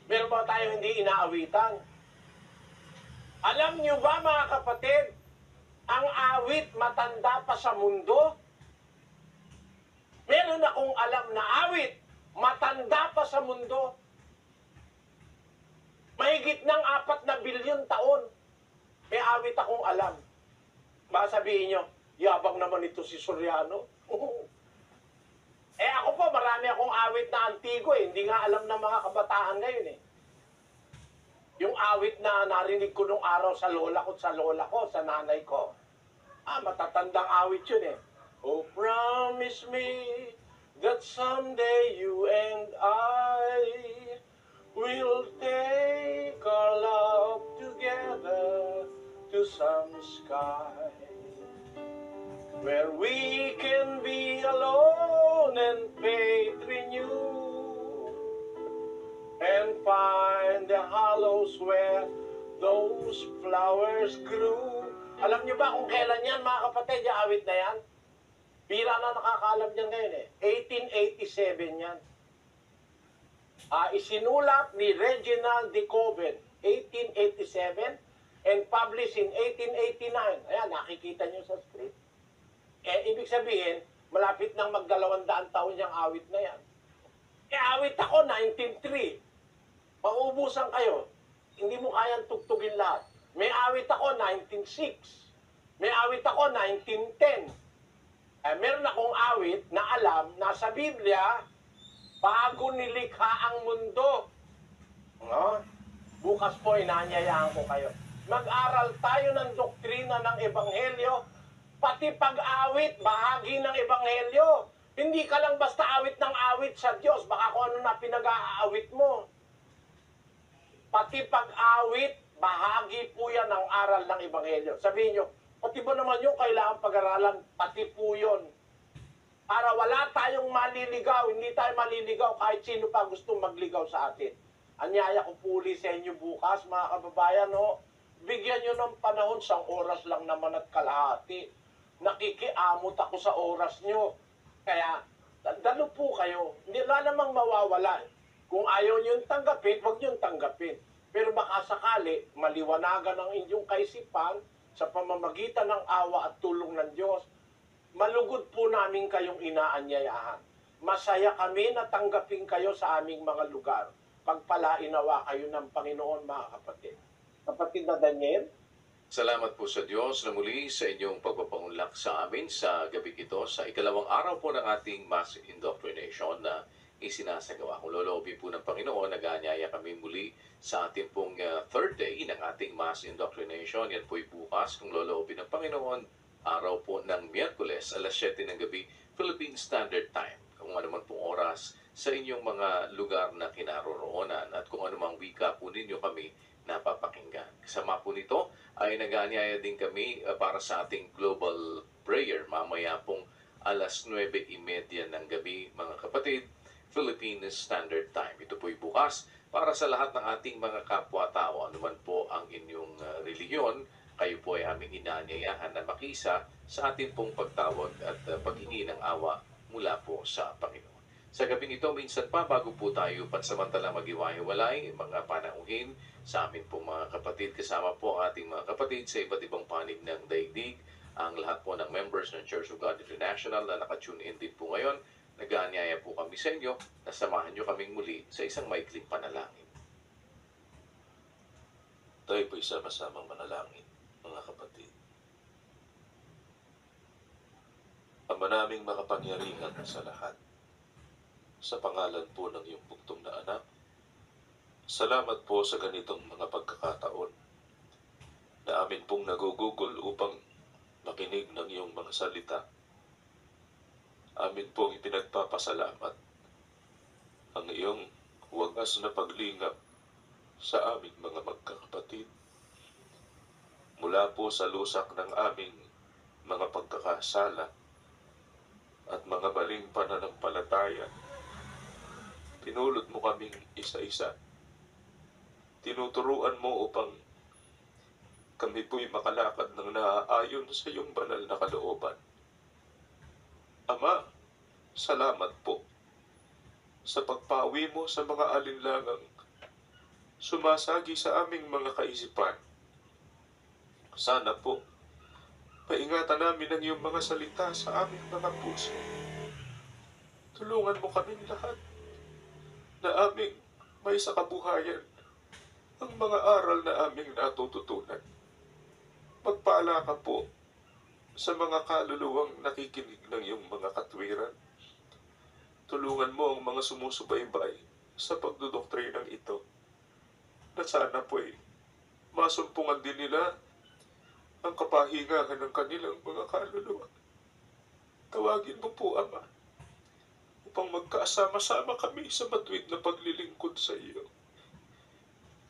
Meron ba tayong hindi inaawitan? Alam nyo ba mga kapatid, ang awit matanda pa sa mundo? Meron akong alam na awit, matanda pa sa mundo. Mahigit ng 4 na bilyon taon. May awit akong alam. Baka sabihin nyo, yabang naman ito si Soriano. Eh ako po, marami akong awit na antigo eh. Hindi nga alam ng mga kabataan ngayon eh. Yung awit na narinig ko nung araw sa lola ko, sa nanay ko. Matatandang awit yun eh. Oh, promise me that someday you and I will take where we can be alone and faith renew, and find the hollows where those flowers grew. Alam niyo ba kung kailan yan, mga kapatid, yung awit na yan? Bira na nakakaalam niyan ngayon eh. 1887 yan. Isinulat ni Reginald de Coven, 1887, and published in 1889. Ayan, nakikita niyo sa script. Ibig sabihin, malapit nang mag-200 taon yung awit na yan. Awit ako, 1903. Mauubusan kayo. Hindi mo kayang tugtugin lahat. May awit ako, 1906. May awit ako, 1910. Meron akong awit na alam na sa Biblia, bago nilikha ang mundo. No? Bukas po, inanyayahan ko kayo. Mag-aral tayo ng doktrina ng Ebanghelyo, pati pag-awit, bahagi ng Ebanghelyo. Hindi ka lang basta awit ng awit sa Diyos, baka kung ano na pinag-aawit mo. Pati pag-awit, bahagi po yan ng aral ng Ebanghelyo. Sabihin nyo, pati ba naman yung kailangan pag-aralan? Pati po yun. Para wala tayong maliligaw, hindi tayo maliligaw kahit sino pa gustong magligaw sa atin. Anyaya ko puli sa inyo bukas, mga kababayan, no? Bigyan nyo ng panahon, 1 oras lang naman at kalahati. Nakikiamot ako sa oras nyo. Kaya, dalo po kayo. Hindi na namang mawawala. Kung ayaw nyo tanggapin, huwag nyo tanggapin. Pero baka sakali, maliwanagan ang inyong kaisipan sa pamamagitan ng awa at tulong ng Diyos. Malugod po namin kayong inaanyayahan. Masaya kami na tanggapin kayo sa aming mga lugar. Pagpalain nawa kayo ng Panginoon, mga kapatid. Kapatid na Daniel? Salamat po sa Diyos na muli sa inyong pagpapaunlak sa amin sa gabi ito sa ikalawang araw po ng ating mass indoctrination na isinasagawa. Kung loloobin po ng Panginoon, nag-aanyaya kami muli sa ating pong third day ng ating mass indoctrination. Yan po'y bukas, kung loloobin ng Panginoon, araw po ng Miyerkules, alas 7 ng gabi, Philippine Standard Time. Kung ano man pong oras sa inyong mga lugar na kinaroroonan at kung ano mang wika po ninyo kami napapakinggan. Kasama po nito ay nag-aanyaya din kami para sa ating global prayer mamaya pong alas 9:30 ng gabi, mga kapatid, Philippine Standard Time. Ito po'y bukas para sa lahat ng ating mga kapwa-tao. Ano man po ang inyong relihiyon, kayo po ay aming inaanyayahan na makisa sa ating pong pagtawag at paghingi ng awa mula po sa Panginoon. Sa gabi nito, minsan pa, bago po tayo pansamantala mag-iwahiwalay, mga panauhin sa amin pong mga kapatid, kasama po ang ating mga kapatid sa iba't ibang panig ng daigdig, ang lahat po ng members ng Church of God International na nakatune in din po ngayon, nag-aanyaya po kami sa inyo na samahan nyo kaming muli sa isang maikling panalangin. Tayo po'y sama-samang manalangin, mga kapatid. Ama naming makapangyarihan sa lahat, sa pangalan po ng iyong bugtong na anak, salamat po sa ganitong mga pagkakataon na amin pong nagugugol upang makinig ng iyong mga salita. Amin pong ipinagpapasalamat ang iyong wagas na paglingap sa aming mga magkakapatid mula po sa lusak ng aming mga pagkakasala at mga baling pananampalataya. Pinulot mo kaming isa-isa. Tinuturuan mo upang kami po'y makalakad ng naaayon sa iyong banal na kalooban. Ama, salamat po sa pagpawi mo sa mga alinlangang sumasagi sa aming mga kaisipan. Sana po, paingatan namin ang iyong mga salita sa aming mga puso. Tulungan mo kaming lahat na aming may sa kabuhayan ang mga aral na aming natututunan. Magpaala ka po sa mga kaluluwang nakikinig ng iyong mga katwiran. Tulungan mo ang mga sumusubaybay sa pagdudoktrинang ito na sana po'y masumpungan din nila ang kapahingahan ng kanilang mga kaluluwa. Tawagin mo po, Ama, upang magkasama-sama kami sa matuwid na paglilingkod sa iyo.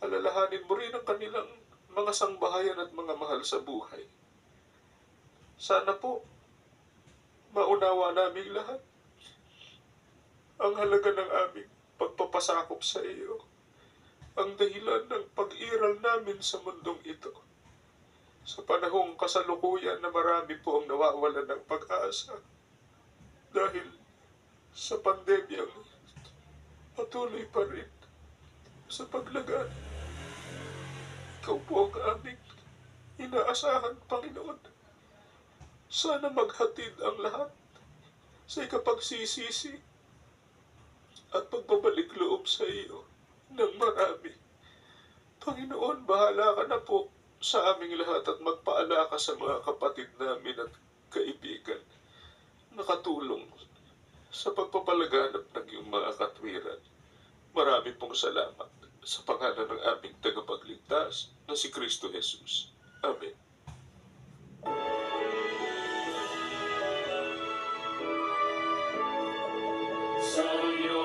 Alalahanin mo rin ang kanilang mga sangbahayan at mga mahal sa buhay. Sana po, maunawa naming lahat ang halaga ng aming pagpapasakop sa iyo, ang dahilan ng pag-iral namin sa mundong ito. Sa panahong kasalukuyan na marami po ang nawawalan ng pag-asa dahil sa pandemyang patuloy pa rin sa paglagan. Ikaw po ang aming inaasahan, Panginoon. Sana maghatid ang lahat sa ikapagsisisi at pagbabalik loob sa iyo ng marami. Panginoon, bahala ka na po sa aming lahat at magpaala ka sa mga kapatid namin at kaibigan na katulong sa pagpapalaganap ng iyong mga katwiran. Marami pong salamat sa pangalan ng aming tagapagligtas na si Kristo Jesus. Amen. Sa iyo